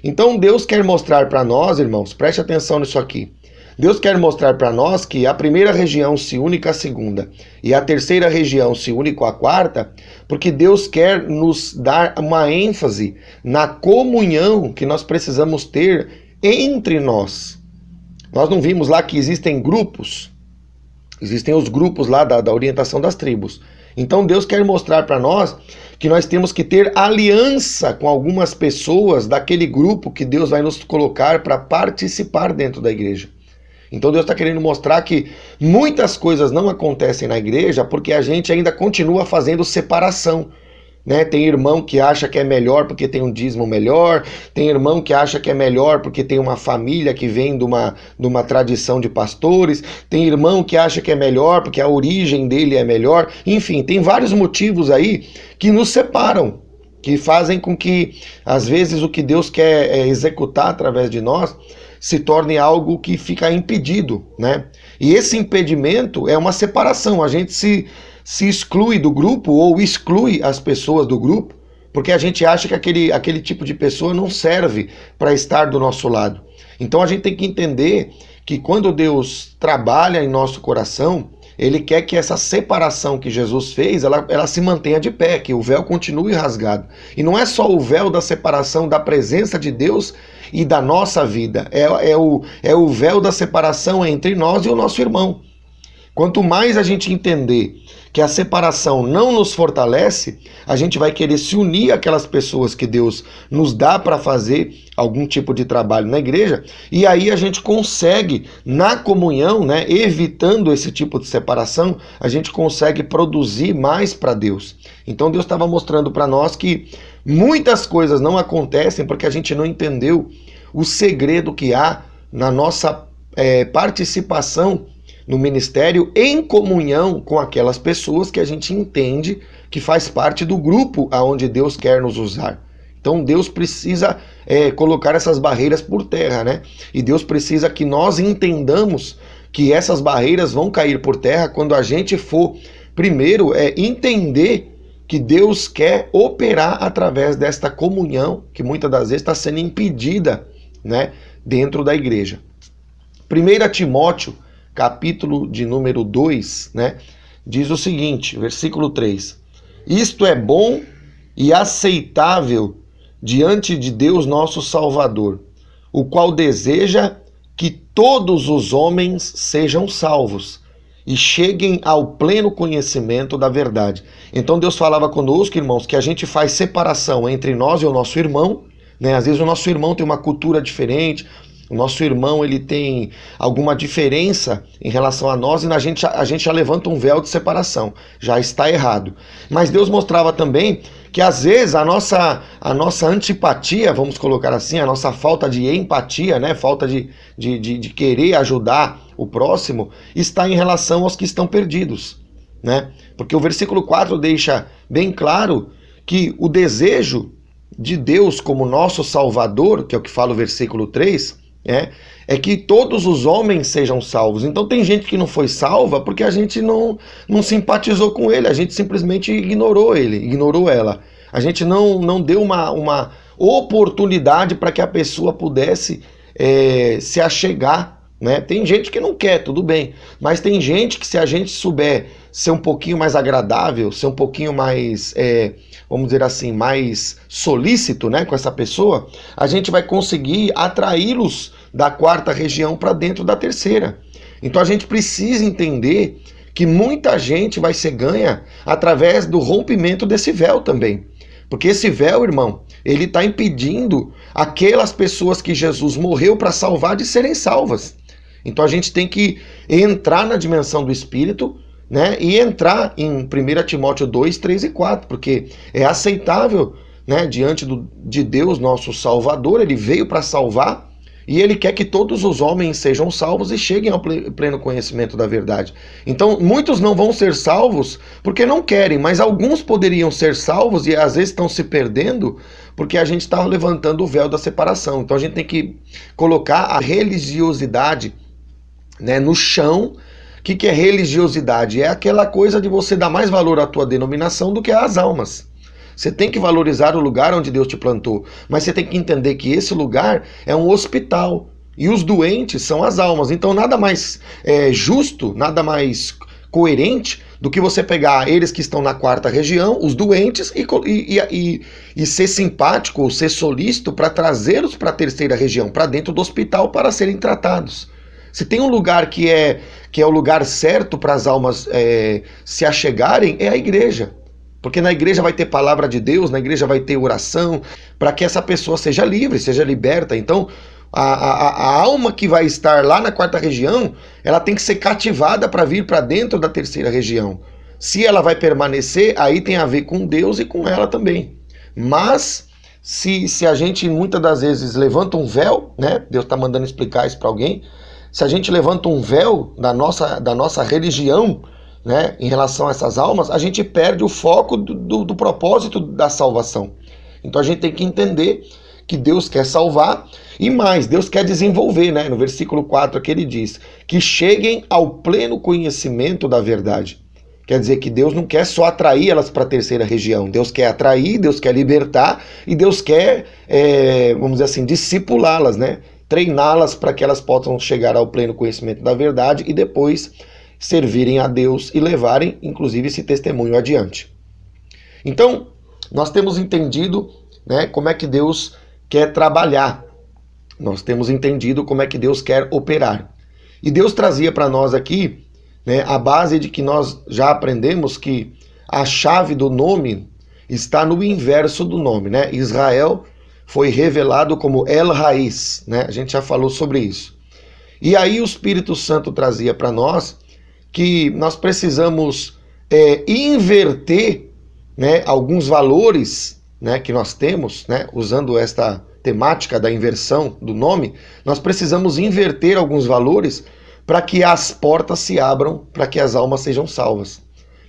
Então Deus quer mostrar para nós, irmãos, preste atenção nisso aqui. Deus quer mostrar para nós que a primeira região se une com a segunda e a terceira região se une com a quarta, porque Deus quer nos dar uma ênfase na comunhão que nós precisamos ter entre nós. Nós não vimos lá que existem grupos, existem os grupos lá da orientação das tribos. Então Deus quer mostrar para nós que nós temos que ter aliança com algumas pessoas daquele grupo que Deus vai nos colocar para participar dentro da igreja. Então Deus está querendo mostrar que muitas coisas não acontecem na igreja porque a gente ainda continua fazendo separação. Né? Tem irmão que acha que é melhor porque tem um dízimo melhor, tem irmão que acha que é melhor porque tem uma família que vem de uma tradição de pastores, tem irmão que acha que é melhor porque a origem dele é melhor. Enfim, tem vários motivos aí que nos separam, que fazem com que, às vezes, o que Deus quer executar através de nós se torne algo que fica impedido, né? E esse impedimento é uma separação, a gente se exclui do grupo ou exclui as pessoas do grupo, porque a gente acha que aquele tipo de pessoa não serve para estar do nosso lado. Então a gente tem que entender que quando Deus trabalha em nosso coração, Ele quer que essa separação que Jesus fez, ela se mantenha de pé, que o véu continue rasgado. E não é só o véu da separação da presença de Deus e da nossa vida, é o véu da separação entre nós e o nosso irmão. Quanto mais a gente entender que a separação não nos fortalece, a gente vai querer se unir àquelas pessoas que Deus nos dá para fazer algum tipo de trabalho na igreja, e aí a gente consegue, na comunhão, né, evitando esse tipo de separação, a gente consegue produzir mais para Deus. Então Deus estava mostrando para nós que muitas coisas não acontecem porque a gente não entendeu o segredo que há na nossa participação no ministério em comunhão com aquelas pessoas que a gente entende que faz parte do grupo aonde Deus quer nos usar. Então Deus precisa colocar essas barreiras por terra, né? E Deus precisa que nós entendamos que essas barreiras vão cair por terra quando a gente for, primeiro, entender que Deus quer operar através desta comunhão que muitas das vezes está sendo impedida, né, dentro da igreja. 1 Timóteo, capítulo de número 2, né, diz o seguinte, versículo 3. Isto é bom e aceitável diante de Deus nosso Salvador, o qual deseja que todos os homens sejam salvos e cheguem ao pleno conhecimento da verdade. Então Deus falava conosco, irmãos, que a gente faz separação entre nós e o nosso irmão, né? Às vezes o nosso irmão tem uma cultura diferente, o nosso irmão ele tem alguma diferença em relação a nós e a gente já levanta um véu de separação, já está errado. Mas Deus mostrava também que às vezes a nossa antipatia, vamos colocar assim, a nossa falta de empatia, né, falta de querer ajudar o próximo, está em relação aos que estão perdidos, né? Porque o versículo 4 deixa bem claro que o desejo de Deus como nosso Salvador, que é o que fala o versículo 3, é que todos os homens sejam salvos. Então tem gente que não foi salva porque a gente não simpatizou com ele, a gente simplesmente ignorou ele, ignorou ela. A gente não deu uma oportunidade para que a pessoa pudesse se achegar né? Tem gente que não quer, tudo bem, mas tem gente que, se a gente souber ser um pouquinho mais agradável, ser um pouquinho mais, vamos dizer assim, mais solícito, né, com essa pessoa, a gente vai conseguir atraí-los da quarta região para dentro da terceira. Então a gente precisa entender que muita gente vai ser ganha através do rompimento desse véu também. Porque esse véu, irmão, ele está impedindo aquelas pessoas que Jesus morreu para salvar de serem salvas. Então a gente tem que entrar na dimensão do Espírito, né, e entrar em 1 Timóteo 2, 3 e 4, porque é aceitável, né, diante de Deus, nosso Salvador. Ele veio para salvar e ele quer que todos os homens sejam salvos e cheguem ao pleno conhecimento da verdade. Então muitos não vão ser salvos porque não querem, mas alguns poderiam ser salvos e às vezes estão se perdendo porque a gente está levantando o véu da separação. Então a gente tem que colocar a religiosidade, né, no chão. O que é religiosidade? É aquela coisa de você dar mais valor à tua denominação do que às almas. Você tem que valorizar o lugar onde Deus te plantou, mas você tem que entender que esse lugar é um hospital e os doentes são as almas. Então nada mais justo, nada mais coerente do que você pegar eles que estão na quarta região, os doentes, e ser simpático ou ser solícito para trazê-los para a terceira região, para dentro do hospital, para serem tratados. Se tem um lugar que é o lugar certo para as almas se achegarem, é a igreja. Porque na igreja vai ter palavra de Deus, na igreja vai ter oração, para que essa pessoa seja livre, seja liberta. Então, a alma que vai estar lá na quarta região, ela tem que ser cativada para vir para dentro da terceira região. Se ela vai permanecer, aí tem a ver com Deus e com ela também. Mas se a gente muitas das vezes levanta um véu, né? Deus está mandando explicar isso para alguém. Se a gente levanta um véu da nossa religião, né, em relação a essas almas, a gente perde o foco do propósito da salvação. Então a gente tem que entender que Deus quer salvar e mais, Deus quer desenvolver, né? No versículo 4 aqui ele diz que cheguem ao pleno conhecimento da verdade. Quer dizer que Deus não quer só atrair elas para a terceira região. Deus quer atrair, Deus quer libertar e Deus quer, vamos dizer assim, discipulá-las, né? Treiná-las para que elas possam chegar ao pleno conhecimento da verdade e depois servirem a Deus e levarem, inclusive, esse testemunho adiante. Então, nós temos entendido, né, como é que Deus quer trabalhar. Nós temos entendido como é que Deus quer operar. E Deus trazia para nós aqui, né, a base de que nós já aprendemos que a chave do nome está no inverso do nome, né? Israel foi revelado como El Raiz, né? A gente já falou sobre isso. E aí o Espírito Santo trazia para nós que nós precisamos inverter, né, alguns valores, né, que nós temos, né, usando esta temática da inversão do nome, nós precisamos inverter alguns valores para que as portas se abram, para que as almas sejam salvas.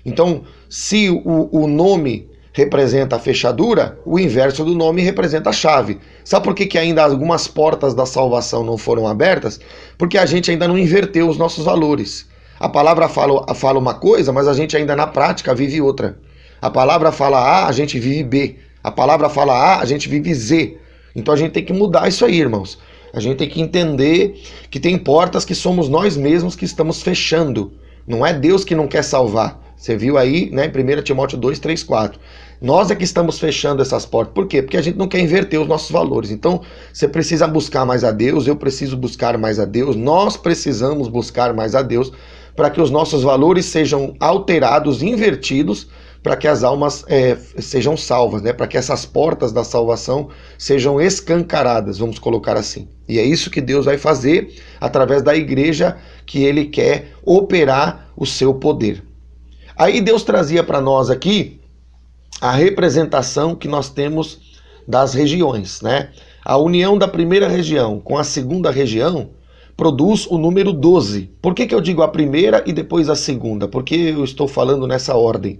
Então, se o nome representa a fechadura, o inverso do nome representa a chave. Sabe por que ainda algumas portas da salvação não foram abertas? Porque a gente ainda não inverteu os nossos valores. A palavra fala uma coisa, mas a gente ainda na prática vive outra. A palavra fala A, a gente vive B. A palavra fala A, a gente vive Z. Então a gente tem que mudar isso aí, irmãos. A gente tem que entender que tem portas que somos nós mesmos que estamos fechando. Não é Deus que não quer salvar. Você viu aí, né, em 1 Timóteo 2, 3, 4. Nós é que estamos fechando essas portas. Por quê? Porque a gente não quer inverter os nossos valores. Então, você precisa buscar mais a Deus, eu preciso buscar mais a Deus, nós precisamos buscar mais a Deus para que os nossos valores sejam alterados, invertidos, para que as almas sejam salvas, né? Para que essas portas da salvação sejam escancaradas, vamos colocar assim. E é isso que Deus vai fazer através da igreja que Ele quer operar o seu poder. Aí Deus trazia para nós aqui a representação que nós temos das regiões, né? A união da primeira região com a segunda região produz o número 12. Por que eu digo a primeira e depois a segunda? Porque eu estou falando nessa ordem.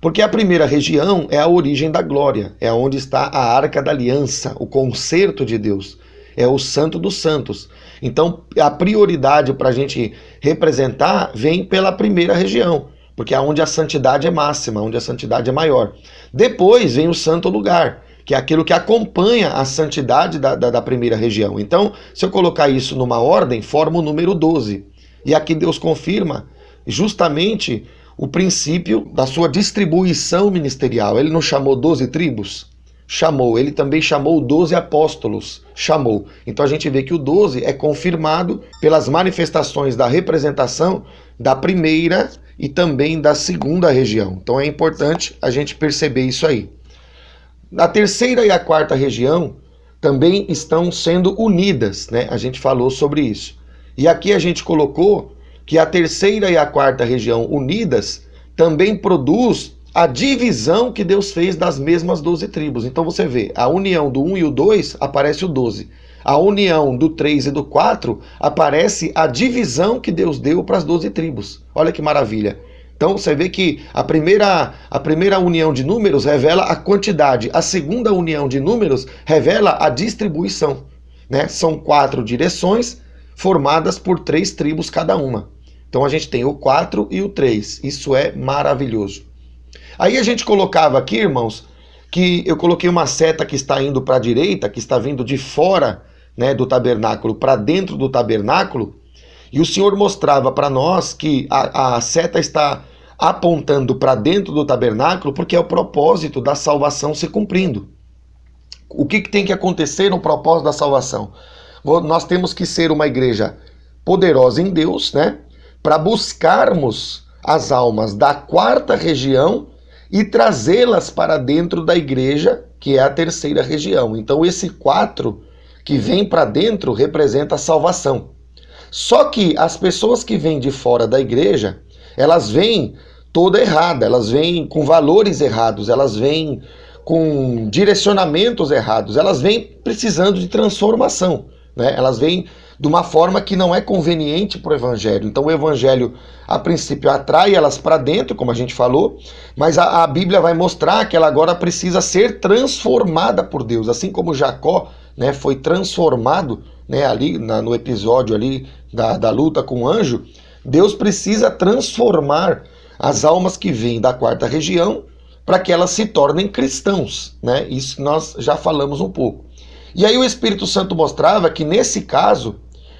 Porque a primeira região é a origem da glória, é onde está a Arca da Aliança, o concerto de Deus, é o Santo dos Santos. Então a prioridade para a gente representar vem pela primeira região, porque é onde a santidade é máxima, onde a santidade é maior. Depois vem o santo lugar, que é aquilo que acompanha a santidade da primeira região. Então, se eu colocar isso numa ordem, forma o número 12. E aqui Deus confirma justamente o princípio da sua distribuição ministerial. Ele não chamou 12 tribos? Chamou. Ele também chamou 12 apóstolos. Chamou. Então a gente vê que o 12 é confirmado pelas manifestações da representação da primeira e também da segunda região. Então é importante a gente perceber isso aí. A terceira e a quarta região também estão sendo unidas, né? A gente falou sobre isso. E aqui a gente colocou que a terceira e a quarta região unidas também produz a divisão que Deus fez das mesmas 12 tribos. Então você vê, a união do 1 e o 2 aparece o 12. A união do 3 e do 4 aparece a divisão que Deus deu para as 12 tribos. Olha que maravilha. Então você vê que a primeira união de números revela a quantidade, a segunda união de números revela a distribuição, né? São 4 direções formadas por 3 tribos cada uma. Então a gente tem o 4 e o 3. Isso é maravilhoso. Aí a gente colocava aqui, irmãos, que eu coloquei uma seta que está indo para a direita, que está vindo de fora, né, do tabernáculo para dentro do tabernáculo, e o Senhor mostrava para nós que a seta está apontando para dentro do tabernáculo porque é o propósito da salvação se cumprindo. O que tem que acontecer no propósito da salvação? Nós temos que ser uma igreja poderosa em Deus, né, para buscarmos as almas da quarta região e trazê-las para dentro da igreja, que é a terceira região. Então esse 4 que vem para dentro representa a salvação. Só que as pessoas que vêm de fora da igreja, elas vêm toda errada, elas vêm com valores errados, elas vêm com direcionamentos errados, elas vêm precisando de transformação, né? Elas vêm de uma forma que não é conveniente para o evangelho. Então o evangelho, a princípio, atrai elas para dentro, como a gente falou, mas a Bíblia vai mostrar que ela agora precisa ser transformada por Deus, assim como Jacó, né, foi transformado, né, ali no episódio ali da luta com o anjo. Deus precisa transformar as almas que vêm da quarta região para que elas se tornem cristãos, né? Isso nós já falamos um pouco. E aí o Espírito Santo mostrava que nesse caso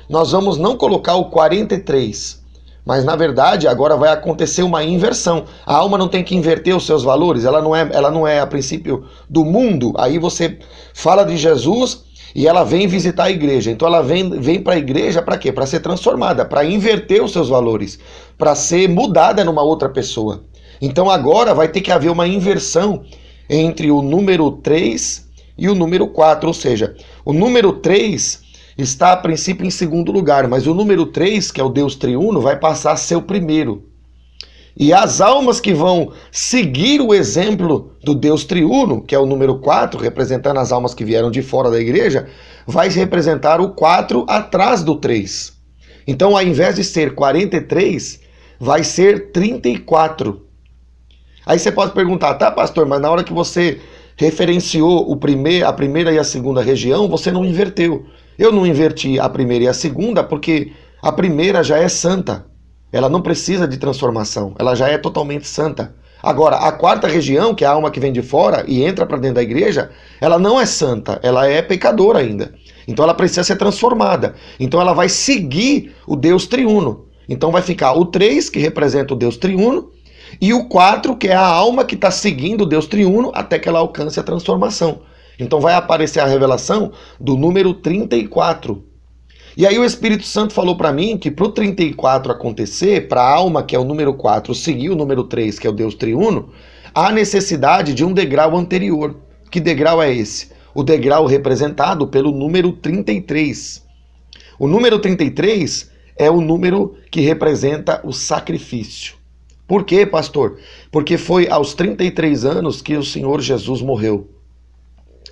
nós vamos não colocar o 43, mas na verdade agora vai acontecer uma inversão. A alma não tem que inverter os seus valores, ela não é a princípio do mundo. Aí você fala de Jesus e ela vem visitar a igreja. Então ela vem para a igreja para quê? Para ser transformada, para inverter os seus valores, para ser mudada numa outra pessoa. Então agora vai ter que haver uma inversão entre o número 3 e o número 4, ou seja, o número 3 está a princípio em segundo lugar, mas o número 3, que é o Deus triuno, vai passar a ser o primeiro. E as almas que vão seguir o exemplo do Deus triuno, que é o número 4, representando as almas que vieram de fora da igreja, vai representar o 4 atrás do 3. Então, ao invés de ser 43, vai ser 34. Aí você pode perguntar, tá, pastor, mas na hora que você referenciou a primeira e a segunda região, você não inverteu. Eu não inverti a primeira e a segunda porque a primeira já é santa. Ela não precisa de transformação, ela já é totalmente santa. Agora, a quarta região, que é a alma que vem de fora e entra para dentro da igreja, ela não é santa, ela é pecadora ainda. Então ela precisa ser transformada. Então ela vai seguir o Deus triuno. Então vai ficar o 3, que representa o Deus triuno, e o 4, que é a alma que está seguindo o Deus triuno até que ela alcance a transformação. Então vai aparecer a revelação do número 34. E aí o Espírito Santo falou para mim que para o 34 acontecer, para a alma, que é o número 4, seguir o número 3, que é o Deus triuno, há necessidade de um degrau anterior. Que degrau é esse? O degrau representado pelo número 33. O número 33 é o número que representa o sacrifício. Por quê, pastor? Porque foi aos 33 anos que o Senhor Jesus morreu.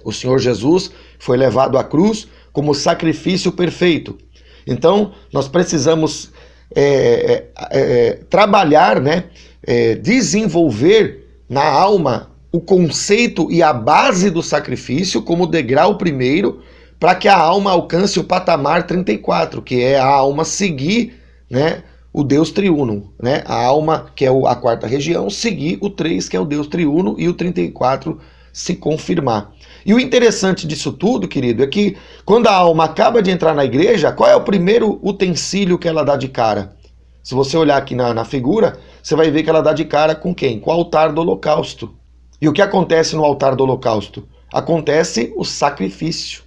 O Senhor Jesus foi levado à cruz como sacrifício perfeito. Então, nós precisamos trabalhar, né, desenvolver na alma o conceito e a base do sacrifício como degrau primeiro, para que a alma alcance o patamar 34, que é a alma seguir, né, o Deus triuno, né? A alma, que é a quarta região, seguir o 3, que é o Deus triuno, e o 34 se confirmar. E o interessante disso tudo, querido, é que quando a alma acaba de entrar na igreja, qual é o primeiro utensílio que ela dá de cara? Se você olhar aqui na figura, você vai ver que ela dá de cara com quem? Com o altar do holocausto. E o que acontece no altar do holocausto? Acontece o sacrifício.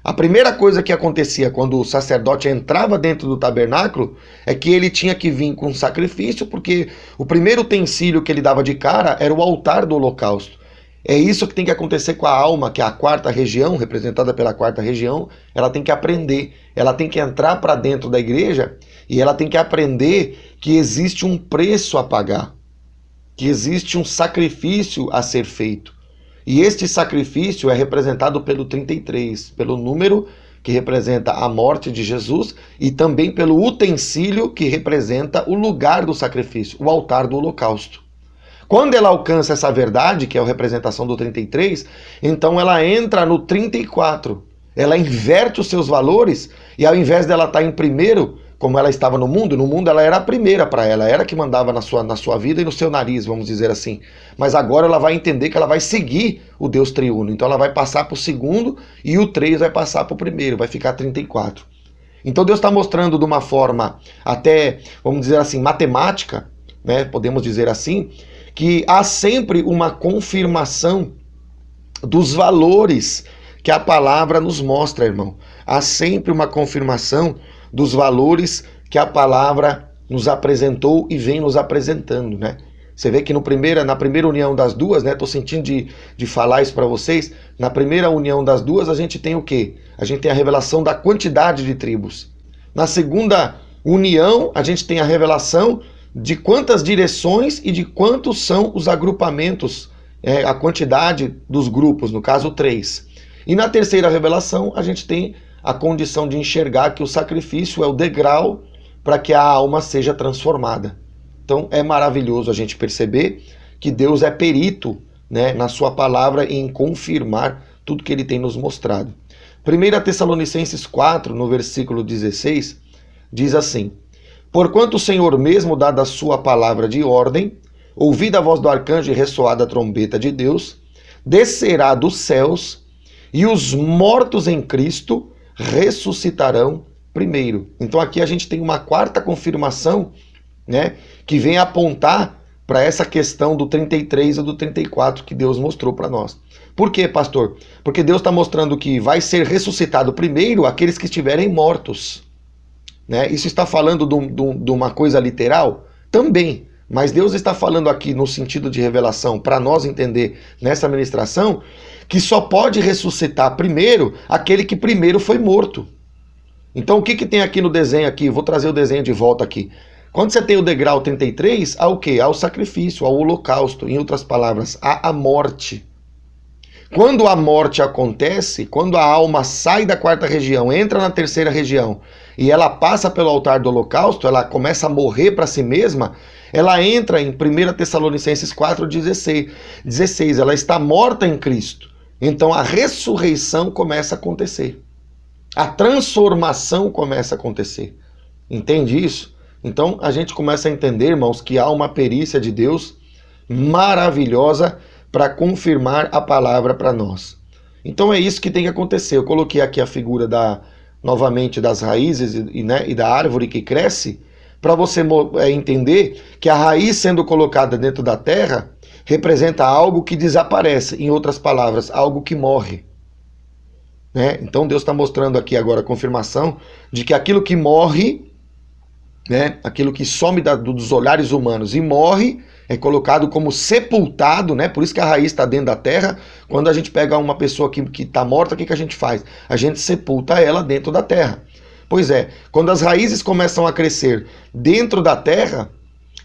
A primeira coisa que acontecia quando o sacerdote entrava dentro do tabernáculo é que ele tinha que vir com sacrifício, porque o primeiro utensílio que ele dava de cara era o altar do holocausto. É isso que tem que acontecer com a alma, que é a quarta região, representada pela quarta região. Ela tem que aprender, ela tem que entrar para dentro da igreja e ela tem que aprender que existe um preço a pagar, que existe um sacrifício a ser feito. E este sacrifício é representado pelo 33, pelo número que representa a morte de Jesus e também pelo utensílio que representa o lugar do sacrifício, o altar do holocausto. Quando ela alcança essa verdade, que é a representação do 33, então ela entra no 34. Ela inverte os seus valores e ao invés dela estar em primeiro, como ela estava no mundo ela era a primeira para ela, era que mandava na sua vida e no seu nariz, vamos dizer assim. Mas agora ela vai entender que ela vai seguir o Deus triuno. Então ela vai passar para o segundo e o 3 vai passar para o primeiro, vai ficar 34. Então Deus está mostrando de uma forma até, vamos dizer assim, matemática, né? Podemos dizer assim, que há sempre uma confirmação dos valores que a palavra nos mostra, irmão. Há sempre uma confirmação dos valores que a palavra nos apresentou e vem nos apresentando, né? Você vê que na primeira união das duas, né? Tô sentindo de falar isso para vocês. Na primeira união das duas, a gente tem o quê? A gente tem a revelação da quantidade de tribos. Na segunda união, a gente tem a revelação de quantas direções e de quantos são os agrupamentos, a quantidade dos grupos, no caso 3. E na terceira revelação, a gente tem a condição de enxergar que o sacrifício é o degrau para que a alma seja transformada. Então é maravilhoso a gente perceber que Deus é perito, né, na sua palavra em confirmar tudo que ele tem nos mostrado. 1 Tessalonicenses 4, no versículo 16, diz assim: Porquanto o Senhor mesmo, dada a sua palavra de ordem, ouvida a voz do arcanjo e ressoada a trombeta de Deus, descerá dos céus e os mortos em Cristo ressuscitarão primeiro. Então aqui a gente tem uma quarta confirmação, né, que vem apontar para essa questão do 33 e do 34 que Deus mostrou para nós. Por quê, pastor? Porque Deus está mostrando que vai ser ressuscitado primeiro aqueles que estiverem mortos. Né? Isso está falando de uma coisa literal? Também. Mas Deus está falando aqui no sentido de revelação, para nós entender nessa ministração, que só pode ressuscitar primeiro aquele que primeiro foi morto. Então o que tem aqui no desenho aqui? Vou trazer o desenho de volta aqui. Quando você tem o degrau 33, há o quê? Há o sacrifício, há o holocausto. Em outras palavras, há a morte. Quando a morte acontece, quando a alma sai da quarta região, entra na terceira região, e ela passa pelo altar do holocausto, ela começa a morrer para si mesma, ela entra em 1 Tessalonicenses 4,16. Ela está morta em Cristo. Então a ressurreição começa a acontecer. A transformação começa a acontecer. Entende isso? Então a gente começa a entender, irmãos, que há uma perícia de Deus maravilhosa para confirmar a palavra para nós. Então é isso que tem que acontecer. Eu coloquei aqui a figura novamente das raízes e da árvore que cresce, para você entender que a raiz sendo colocada dentro da terra representa algo que desaparece, em outras palavras, algo que morre. Né? Então Deus está mostrando aqui agora a confirmação de que aquilo que morre, né, aquilo que some dos olhares humanos e morre, é colocado como sepultado, né? Por isso que a raiz está dentro da terra. Quando a gente pega uma pessoa que está morta, o que a gente faz? A gente sepulta ela dentro da terra. Pois é, quando as raízes começam a crescer dentro da terra,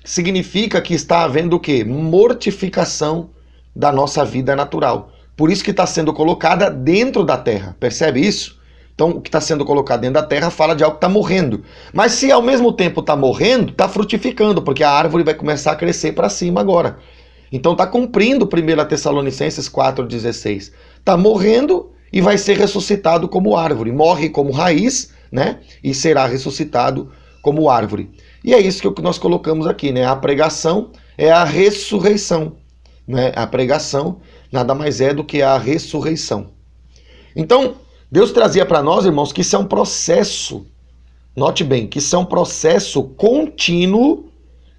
significa que está havendo o quê? Mortificação da nossa vida natural. Por isso que está sendo colocada dentro da terra. Percebe isso? Então, o que está sendo colocado dentro da terra fala de algo que está morrendo. Mas se ao mesmo tempo está morrendo, está frutificando, porque a árvore vai começar a crescer para cima agora. Então está cumprindo 1 Tessalonicenses 4,16. Está morrendo e vai ser ressuscitado como árvore. Morre como raiz, né? E será ressuscitado como árvore. E é isso que nós colocamos aqui, né? A pregação é a ressurreição, né? A pregação nada mais é do que a ressurreição. Então, Deus trazia para nós, irmãos, que isso é um processo, note bem, que isso é um processo contínuo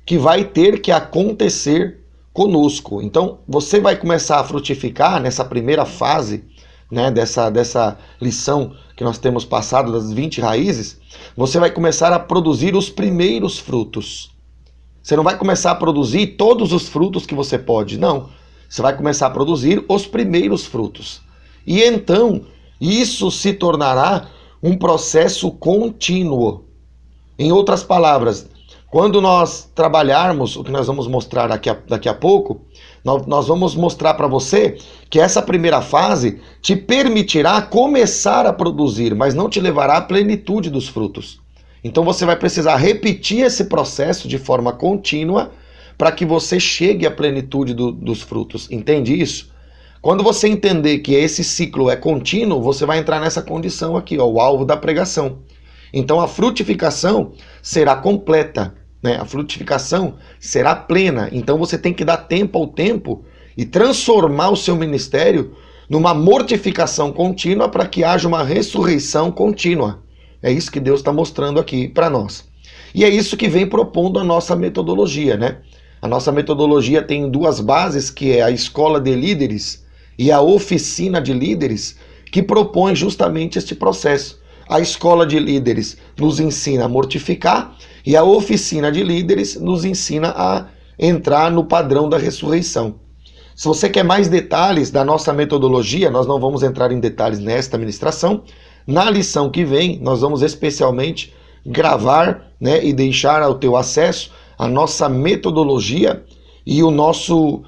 que vai ter que acontecer conosco. Então, você vai começar a frutificar nessa primeira fase, né, dessa lição que nós temos passado das 20 raízes, você vai começar a produzir os primeiros frutos. Você não vai começar a produzir todos os frutos que você pode, não. Você vai começar a produzir os primeiros frutos. E então, isso se tornará um processo contínuo. Em outras palavras, quando nós trabalharmos, o que nós vamos mostrar daqui a pouco, nós vamos mostrar para você que essa primeira fase te permitirá começar a produzir, mas não te levará à plenitude dos frutos. Então você vai precisar repetir esse processo de forma contínua para que você chegue à plenitude dos frutos. Entende isso? Quando você entender que esse ciclo é contínuo, você vai entrar nessa condição aqui, ó, o alvo da pregação. Então a frutificação será completa, né? A frutificação será plena. Então você tem que dar tempo ao tempo e transformar o seu ministério numa mortificação contínua para que haja uma ressurreição contínua. É isso que Deus está mostrando aqui para nós. E é isso que vem propondo a nossa metodologia, né? A nossa metodologia tem duas bases, que é a escola de líderes e a oficina de líderes, que propõe justamente este processo. A escola de líderes nos ensina a mortificar e a oficina de líderes nos ensina a entrar no padrão da ressurreição. Se você quer mais detalhes da nossa metodologia, nós não vamos entrar em detalhes nesta ministração. Na lição que vem, nós vamos especialmente gravar, né, e deixar ao teu acesso a nossa metodologia e o nosso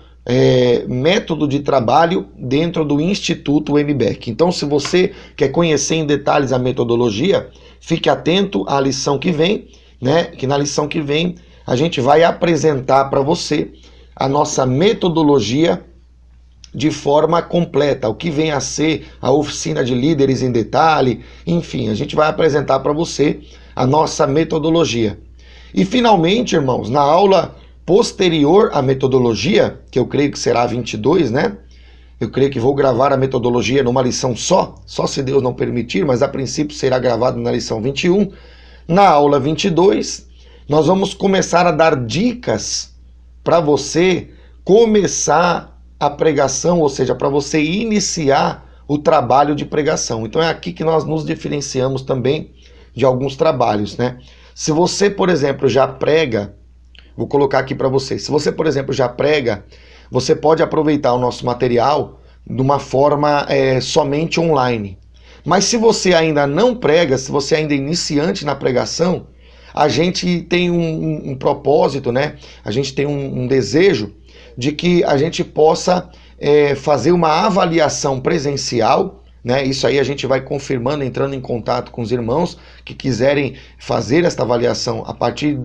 método de trabalho dentro do Instituto MBEC. Então, se você quer conhecer em detalhes a metodologia, fique atento à lição que vem, né, que na lição que vem a gente vai apresentar para você a nossa metodologia de forma completa, o que vem a ser a oficina de líderes em detalhe, enfim, a gente vai apresentar para você a nossa metodologia. E finalmente, irmãos, na aula posterior à metodologia, que eu creio que será a 22, né? Eu creio que vou gravar a metodologia numa lição só se Deus não permitir, mas a princípio será gravado na lição 21. Na aula 22, nós vamos começar a dar dicas para você começar a pregação, ou seja, para você iniciar o trabalho de pregação. Então é aqui que nós nos diferenciamos também de alguns trabalhos, né? Se você, por exemplo, já prega, vou colocar aqui para você, se você, por exemplo, já prega, você pode aproveitar o nosso material de uma forma somente online. Mas se você ainda não prega, se você ainda é iniciante na pregação, a gente tem um propósito, né? A gente tem um desejo de que a gente possa fazer uma avaliação presencial, né? Isso aí a gente vai confirmando, entrando em contato com os irmãos que quiserem fazer esta avaliação a partir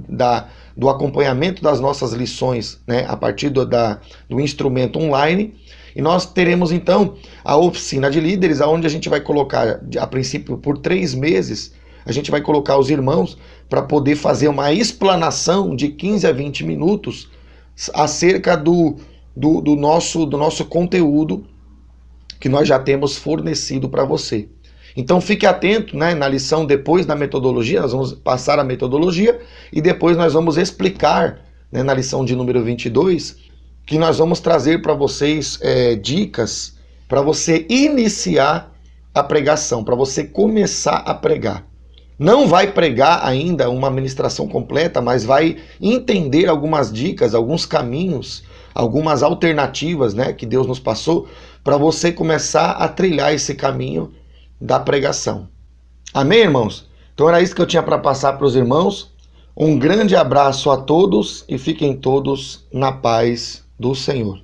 do acompanhamento das nossas lições, né? A partir do instrumento online. E nós teremos então a oficina de líderes, onde a gente vai colocar, a princípio por 3 meses, a gente vai colocar os irmãos para poder fazer uma explanação de 15 a 20 minutos acerca do nosso conteúdo que nós já temos fornecido para você. Então fique atento, né, na lição depois da metodologia, nós vamos passar a metodologia e depois nós vamos explicar, né, na lição de número 22, que nós vamos trazer para vocês dicas para você iniciar a pregação, para você começar a pregar. Não vai pregar ainda uma ministração completa, mas vai entender algumas dicas, alguns caminhos, algumas alternativas, né, que Deus nos passou para você começar a trilhar esse caminho da pregação. Amém, irmãos? Então era isso que eu tinha para passar para os irmãos. Um grande abraço a todos e fiquem todos na paz do Senhor.